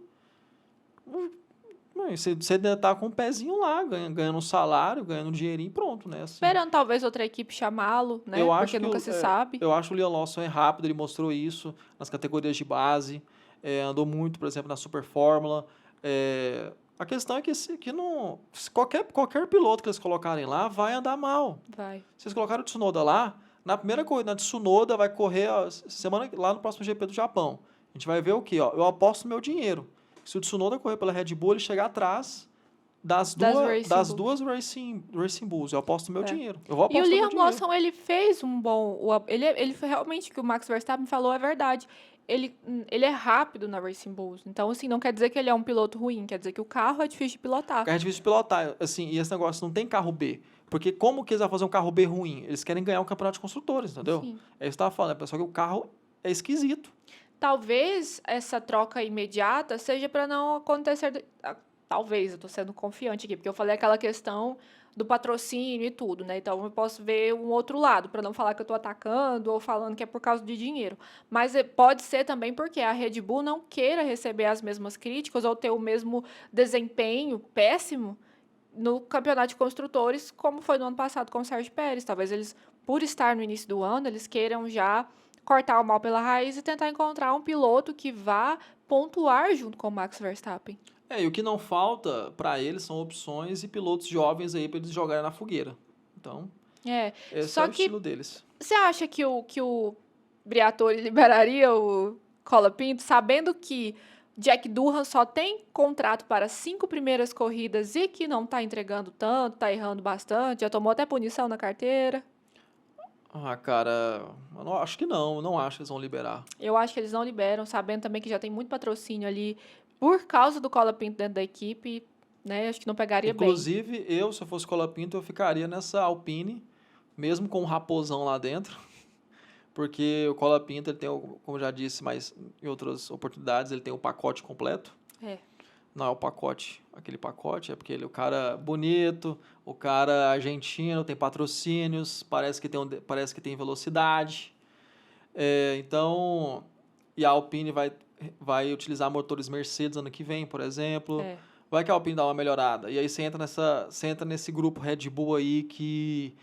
S2: Você ainda tá com um pezinho lá, ganhando um salário, ganhando um dinheirinho e pronto, né? Assim,
S1: Esperando talvez outra equipe chamá-lo, né?
S2: eu acho
S1: Porque
S2: que
S1: nunca se sabe.
S2: eu acho que o Liam Lawson é rápido, ele mostrou isso nas categorias de base, andou muito, por exemplo, na Super Fórmula. A questão é que não, qualquer piloto que eles colocarem lá vai andar mal.
S1: Vai.
S2: Se eles colocaram o Tsunoda lá, na primeira corrida, na Tsunoda vai correr semana lá no próximo GP do Japão. A gente vai ver o quê? Ó, eu aposto meu dinheiro. Se o Tsunoda correr pela Red Bull, ele chegar atrás das duas Racing Bulls. Eu aposto meu dinheiro. Eu vou
S1: E o
S2: apostar meu
S1: Liam
S2: dinheiro.
S1: Lawson, ele fez um bom... Ele foi realmente, o que o Max Verstappen falou é verdade. Ele é rápido na Racing Bulls. Então, assim, não quer dizer que ele é um piloto ruim. Quer dizer que o carro é difícil de pilotar.
S2: O carro é difícil de pilotar. Assim, e esse negócio não tem carro B. Porque como que eles vão fazer um carro B ruim? Eles querem ganhar um campeonato de construtores, entendeu?
S1: Sim.
S2: É isso que eu estava falando. Só que o carro é esquisito.
S1: Talvez essa troca imediata seja para não acontecer... Talvez, eu estou sendo confiante aqui, porque eu falei aquela questão do patrocínio e tudo, né? Então, eu posso ver um outro lado, para não falar que eu estou atacando ou falando que é por causa de dinheiro. Mas pode ser também porque a Red Bull não queira receber as mesmas críticas ou ter o mesmo desempenho péssimo no campeonato de construtores, como foi no ano passado com o Sérgio Pérez. Talvez eles, por estar no início do ano, eles queiram já cortar o mal pela raiz e tentar encontrar um piloto que vá pontuar junto com o Max Verstappen.
S2: E o que não falta para eles são opções e pilotos jovens aí para eles jogarem na fogueira. Então, esse
S1: Só
S2: é o
S1: que
S2: estilo deles.
S1: você acha que o Briatore liberaria o Cola Pinto, sabendo que Jack Durham só tem contrato para 5 primeiras corridas e que não está entregando tanto, está errando bastante, já tomou até punição na carteira?
S2: Ah, cara, eu não, acho que não acho que eles vão liberar.
S1: Eu acho que eles não liberam, sabendo também que já tem muito patrocínio ali por causa do Colapinto dentro da equipe, né? Acho que não pegaria bem.
S2: Inclusive, se eu fosse Colapinto, eu ficaria nessa Alpine, mesmo com o Raposão lá dentro, porque o Colapinto, ele tem, como eu já disse, mas em outras oportunidades, ele tem o pacote completo.
S1: É.
S2: Não é o pacote, aquele pacote, é porque ele é o cara bonito, o cara argentino, tem patrocínios, parece que tem velocidade. Então, e a Alpine vai utilizar motores Mercedes ano que vem, por exemplo.
S1: É.
S2: Vai que a Alpine dá uma melhorada. E aí você entra nesse grupo Red Bull aí que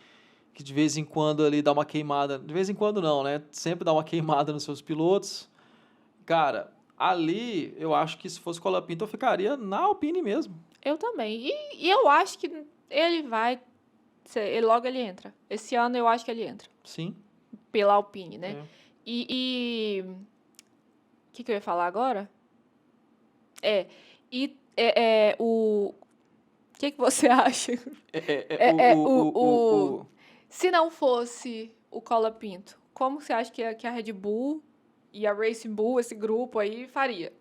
S2: de vez em quando ali dá uma queimada. De vez em quando não, né? Sempre dá uma queimada nos seus pilotos. Cara, ali eu acho que se fosse Colapinto eu ficaria na Alpine mesmo.
S1: Eu também. E eu acho que ele vai. Logo ele entra. Esse ano eu acho que ele entra.
S2: Sim.
S1: Pela Alpine, né?
S2: É.
S1: E. O que eu ia falar agora? O. O que você acha? Se não fosse o Colapinto, como você acha que a Red Bull e a Racing Bull, esse grupo aí, faria?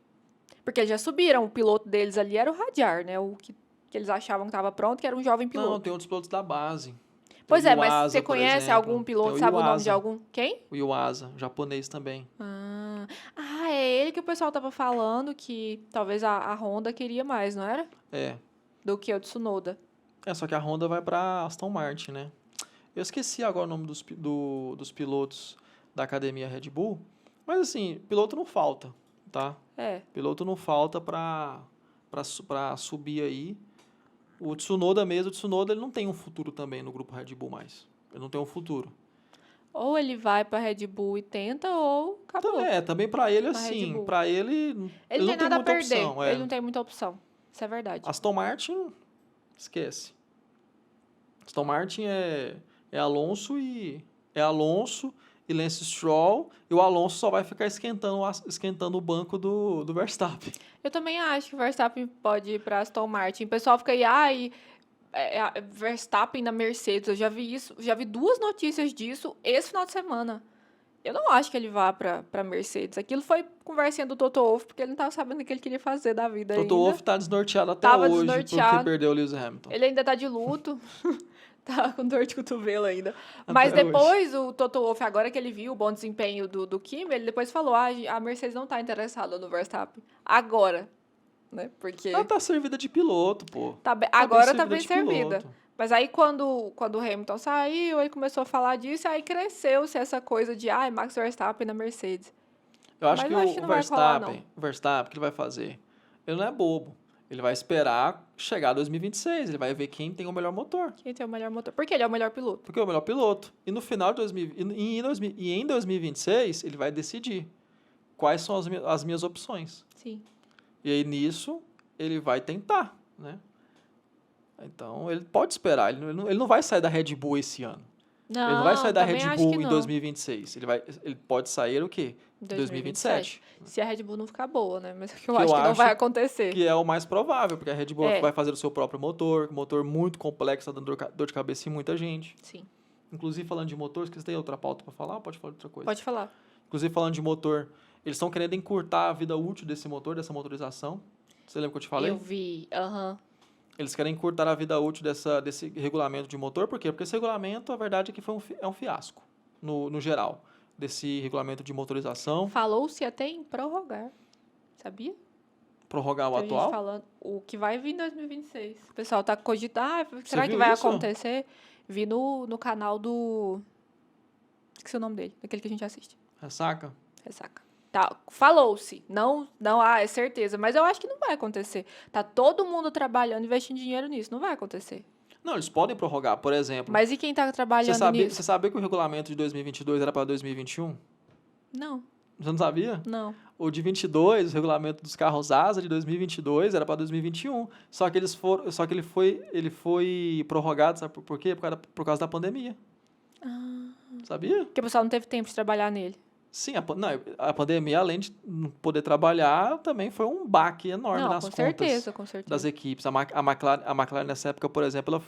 S1: Porque eles já subiram, o piloto deles ali era o Hadjar, né? O que eles achavam que estava pronto, que era um jovem
S2: Não,
S1: piloto.
S2: tem outros pilotos da base.
S1: Pois
S2: Tem
S1: é,
S2: o
S1: mas
S2: Yuasa,
S1: você
S2: por
S1: conhece
S2: exemplo.
S1: algum
S2: Tem
S1: piloto,
S2: o
S1: sabe o nome de
S2: Yuasa.
S1: algum? Quem?
S2: O Yuasa, japonês também.
S1: É ele que o pessoal tava falando que talvez a Honda queria mais, não era?
S2: É.
S1: Do que o Tsunoda.
S2: Só que a Honda vai pra Aston Martin, né? Eu esqueci agora o nome dos pilotos da academia Red Bull. Mas assim, piloto não falta, tá?
S1: É.
S2: Piloto não falta pra subir aí. O Tsunoda mesmo, ele não tem um futuro também no grupo Red Bull mais. Ele não tem um futuro.
S1: Ou ele vai pra Red Bull e tenta, ou acabou.
S2: Também pra ele
S1: Na Red
S2: assim,
S1: Bull.
S2: pra ele
S1: Ele
S2: não
S1: tem
S2: tem
S1: nada a
S2: muita
S1: perder.
S2: opção.
S1: Ele não tem muita opção. Isso é verdade.
S2: Aston Martin, esquece. Aston Martin é Alonso e Lance Stroll, e o Alonso só vai ficar esquentando o banco do Verstappen.
S1: Eu também acho que o Verstappen pode ir pra Aston Martin. O pessoal fica aí, Verstappen na Mercedes. Eu já vi isso, já vi 2 notícias disso esse final de semana. Eu não acho que ele vá pra Mercedes. Aquilo foi conversinha do Toto Wolff, porque ele não tava sabendo o que ele queria fazer da vida ainda.
S2: Toto Wolff tá desnorteado até
S1: Tava
S2: hoje porque
S1: desnorteado.
S2: perdeu o Lewis Hamilton.
S1: Ele ainda tá de luto. Tá com dor de cotovelo ainda. Mas
S2: Até
S1: depois, o Toto Wolff, agora que ele viu o bom desempenho do Kimi, ele depois falou, a Mercedes não tá interessada no Verstappen. Agora, né? Porque
S2: Ela tá servida de piloto, pô.
S1: agora tá bem
S2: de
S1: servida.
S2: piloto.
S1: Mas aí, quando o Hamilton saiu, ele começou a falar disso, aí cresceu-se essa coisa de, Max Verstappen na Mercedes.
S2: Eu acho
S1: Mas
S2: que
S1: eu acho que não vai rolar, não.
S2: o Verstappen, o que ele vai fazer? Ele não é bobo. Ele vai esperar chegar 2026, ele vai ver quem tem o melhor motor.
S1: Quem tem o melhor motor? Porque ele é o melhor piloto.
S2: Porque é o melhor piloto. E no final de 2026, ele vai decidir quais são as minhas opções.
S1: Sim.
S2: E aí, nisso, ele vai tentar, né? Então, ele pode esperar. Ele não vai sair da Red Bull esse ano.
S1: Não,
S2: Ele não vai sair da
S1: também
S2: Red
S1: acho que
S2: Bull em
S1: não.
S2: 2026. Ele pode sair o quê? Em 2027.
S1: Se a Red Bull não ficar boa, né? Mas eu
S2: eu
S1: acho que não
S2: acho
S1: vai acontecer.
S2: Que é o mais provável, porque a Red Bull
S1: É.
S2: vai fazer o seu próprio motor, um motor muito complexo, tá dando dor de cabeça em muita gente.
S1: Sim.
S2: Inclusive, falando de motor, você tem outra pauta para falar ou pode falar de outra coisa?
S1: Pode falar.
S2: Inclusive, falando de motor, eles estão querendo encurtar a vida útil desse motor, dessa motorização. Você lembra que eu te falei?
S1: Eu vi. Aham.
S2: Eles querem encurtar a vida útil desse regulamento de motor, por quê? Porque esse regulamento, a verdade é que é um fiasco, no geral, desse regulamento de motorização.
S1: Falou-se até em prorrogar. Sabia?
S2: Prorrogar o
S1: Tem gente
S2: atual.
S1: falando o que vai vir em 2026. O pessoal tá cogitando, será que
S2: viu
S1: vai
S2: isso?
S1: acontecer? Vi no canal do... Esqueci o nome dele, daquele que a gente assiste.
S2: Ressaca?
S1: Ressaca. Tá, falou-se. Não, é certeza. Mas eu acho que não vai acontecer. Tá todo mundo trabalhando, investindo dinheiro nisso. Não vai acontecer.
S2: Não, eles podem prorrogar, por exemplo.
S1: Mas e quem tá trabalhando nisso?
S2: Você sabia que o regulamento de 2022 era para 2021?
S1: Não,
S2: Você não sabia?
S1: não.
S2: O de 22, o regulamento dos carros asa de 2022 era para 2021. Só que ele foi prorrogado, sabe por quê? Por causa da pandemia. Sabia?
S1: Porque o pessoal não teve tempo de trabalhar nele.
S2: Sim, a pandemia, além de não poder trabalhar, também foi um baque enorme
S1: Não,
S2: nas
S1: com
S2: contas
S1: certeza, com certeza.
S2: das equipes. A McLaren, nessa época, por exemplo,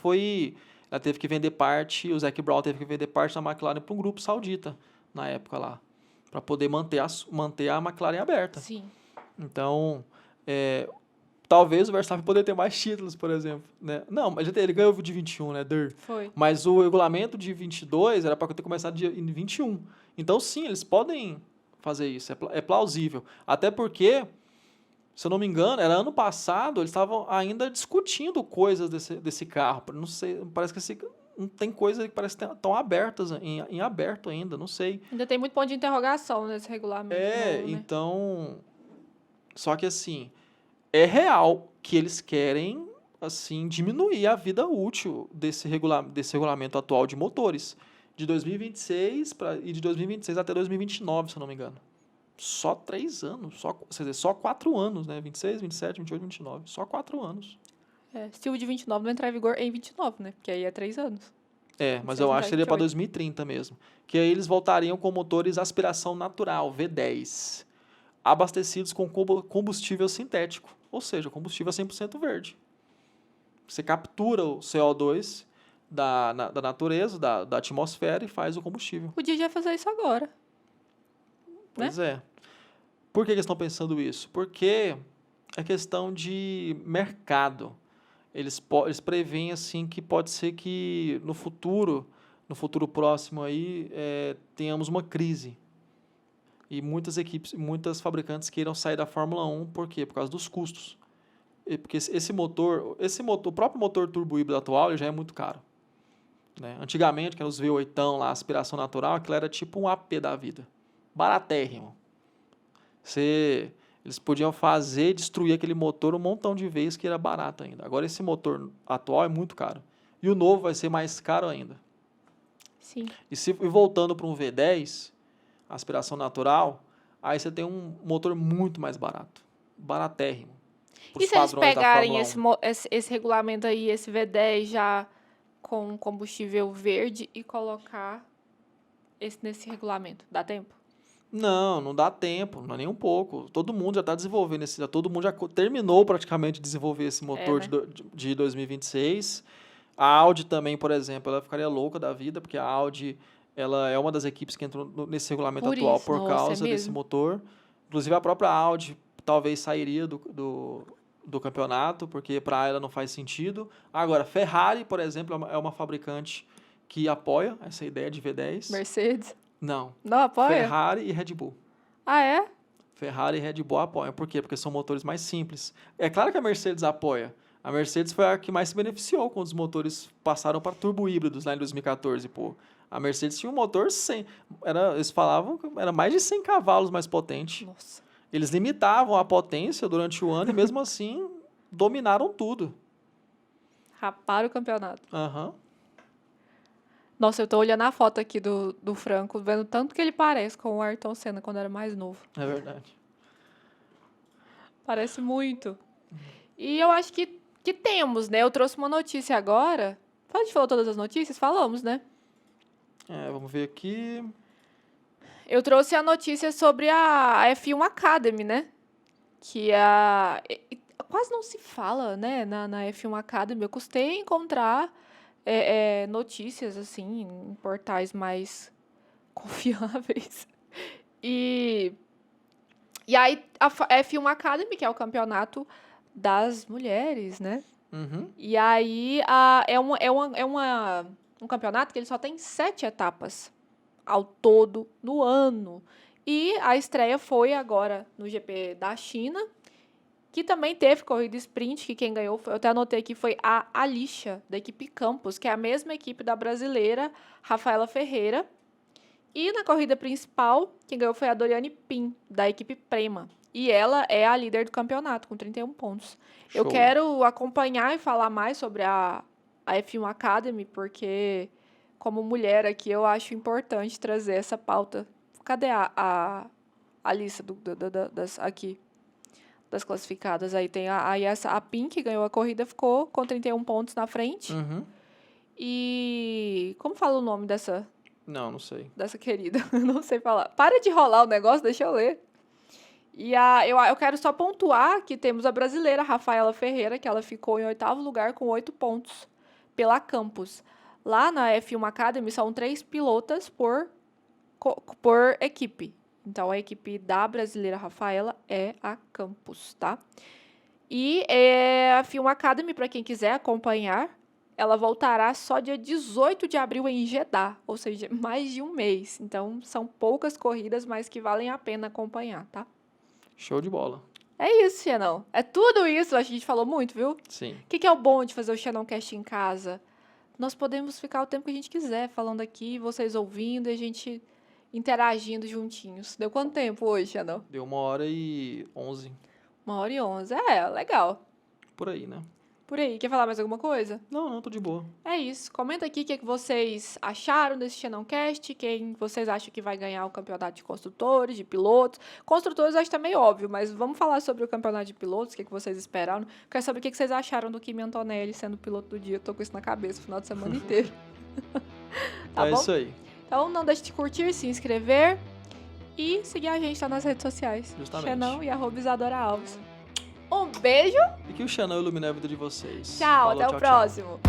S2: ela teve que vender parte, o Zac Brown teve que vender parte da McLaren para um grupo saudita, na época lá, para poder manter a McLaren aberta.
S1: Sim.
S2: Então, talvez o Verstappen poderia ter mais títulos, por exemplo, né? Não, mas ele ganhou de 21, né?
S1: Foi.
S2: Mas o regulamento de 22 era para ter começado em 21. Então, sim, eles podem fazer isso, é plausível. Até porque, se eu não me engano, era ano passado, eles estavam ainda discutindo coisas desse carro. Não sei, parece que tem coisas que parece que estão abertas, em aberto ainda, não sei.
S1: Ainda tem muito ponto de interrogação nesse regulamento novo, né?
S2: Então... Só que, assim, é real que eles querem, assim, diminuir a vida útil desse regulamento atual de motores. De 2026 e de 2026 até 2029, se eu não me engano. Só 3 anos. Quer dizer, só 4 anos, né? 26, 27, 28, 29. Só 4 anos.
S1: Se o de 29 não entrar em vigor em 29, né? Porque aí é 3 anos.
S2: Mas
S1: 26
S2: eu
S1: não
S2: acho
S1: entrar
S2: que
S1: em
S2: seria para
S1: 28.
S2: 2030 mesmo. Que aí eles voltariam com motores aspiração natural, V10, abastecidos com combustível sintético, ou seja, combustível 100% verde. Você captura o CO2 da natureza, da atmosfera e faz o combustível.
S1: Podia já fazer isso agora.
S2: Pois é. Por que eles estão pensando isso? Porque é questão de mercado. Eles preveem assim que pode ser que no futuro próximo aí, tenhamos uma crise. E muitas fabricantes queiram sair da Fórmula 1, por quê? Por causa dos custos. Porque o próprio motor turbo híbrido atual, ele já é muito caro. Né? Antigamente, que eram os V8 lá, aspiração natural, aquilo era tipo um AP da vida. Baratérrimo. Eles podiam destruir aquele motor um montão de vezes que era barato ainda. Agora esse motor atual é muito caro. E o novo vai ser mais caro ainda.
S1: Sim.
S2: E voltando para um V10, aspiração natural, aí você tem um motor muito mais barato. Baratérrimo.
S1: E se eles pegarem esse regulamento aí, esse V10 já com combustível verde e colocar nesse regulamento? Dá tempo?
S2: Não dá tempo, não é nem um pouco. Todo mundo já está desenvolvendo todo mundo já terminou praticamente de desenvolver esse motor
S1: né?
S2: de 2026. A Audi também, por exemplo, ela ficaria louca da vida, porque a Audi ela é uma das equipes que entrou nesse regulamento atual por causa desse motor. Inclusive a própria Audi talvez sairia do campeonato, porque para ela não faz sentido. Agora, Ferrari, por exemplo, é uma fabricante que apoia essa ideia de V10.
S1: Mercedes?
S2: Não.
S1: Não apoia?
S2: Ferrari e Red Bull.
S1: Ah, é?
S2: Ferrari e Red Bull apoiam. Por quê? Porque são motores mais simples. É claro que a Mercedes apoia. A Mercedes foi a que mais se beneficiou quando os motores passaram para turbo híbridos lá em 2014. Pô. A Mercedes tinha um motor eles falavam que era mais de 100 cavalos mais potente.
S1: Nossa.
S2: Eles limitavam a potência durante o ano e mesmo assim dominaram tudo.
S1: Raparam o campeonato.
S2: Aham.
S1: Nossa, eu tô olhando a foto aqui do Franco, vendo tanto que ele parece com o Ayrton Senna quando era mais novo.
S2: É verdade.
S1: Parece muito. E eu acho que temos, né? Eu trouxe uma notícia agora. A gente falou todas as notícias? Falamos, né?
S2: Vamos ver aqui.
S1: Eu trouxe a notícia sobre a F1 Academy, né? Que quase não se fala, né, na F1 Academy. Eu custei encontrar notícias, assim, em portais mais confiáveis. E aí, a F1 Academy, que é o campeonato das mulheres, né?
S2: Uhum.
S1: E aí, é um campeonato que ele só tem 7 etapas ao todo no ano. E a estreia foi agora no GP da China, que também teve corrida sprint, que quem ganhou, eu até anotei aqui, foi a Alicia, da equipe Campos, que é a mesma equipe da brasileira Rafaela Ferreira. E na corrida principal, quem ganhou foi a Doriane Pin, da equipe Prema. E ela é a líder do campeonato, com 31 pontos.
S2: Show.
S1: Eu quero acompanhar e falar mais sobre a F1 Academy, porque como mulher aqui, eu acho importante trazer essa pauta. Cadê a lista das classificadas? Aí tem a Pin, que ganhou a corrida, ficou com 31 pontos na frente.
S2: Uhum.
S1: E como fala o nome dessa...
S2: Não sei.
S1: Dessa querida, não sei falar. Para de rolar o negócio, deixa eu ler. E eu quero só pontuar que temos a brasileira Rafaela Ferreira, que ela ficou em 8º lugar com 8 pontos. pela Campus. Lá na F1 Academy são 3 pilotas por equipe. Então, a equipe da brasileira Rafaela é a Campus, tá? E a F1 Academy, para quem quiser acompanhar, ela voltará só dia 18 de abril em Jeddah, ou seja, mais de um mês. Então, são poucas corridas, mas que valem a pena acompanhar, tá?
S2: Show de bola.
S1: É isso, Xenão. É tudo isso. Acho que a gente falou muito, viu?
S2: Sim.
S1: O que é o bom de fazer o Xenoncast em casa? Nós podemos ficar o tempo que a gente quiser falando aqui, vocês ouvindo e a gente interagindo juntinhos. Deu quanto tempo hoje, Xenão?
S2: Deu 1h11.
S1: 1h11. É, legal.
S2: Por aí, né?
S1: Por aí. Quer falar mais alguma coisa?
S2: Não, tô de boa.
S1: É isso. Comenta aqui o que vocês acharam desse Xenoncast, quem vocês acham que vai ganhar o campeonato de construtores, de pilotos. Construtores eu acho que tá meio óbvio, mas vamos falar sobre o campeonato de pilotos, o que vocês esperaram. Quero saber o que vocês acharam do Kimi Antonelli sendo piloto do dia. Eu tô com isso na cabeça o final de semana inteiro. Tá
S2: é
S1: bom?
S2: isso aí.
S1: Então não deixe de curtir, se inscrever e seguir a gente lá nas redes sociais.
S2: Justamente.
S1: Xenão e @Isadora Alves. Um beijo.
S2: E que o Xenão ilumine a vida de vocês.
S1: Tchau,
S2: Falou,
S1: até o
S2: tchau.
S1: próximo.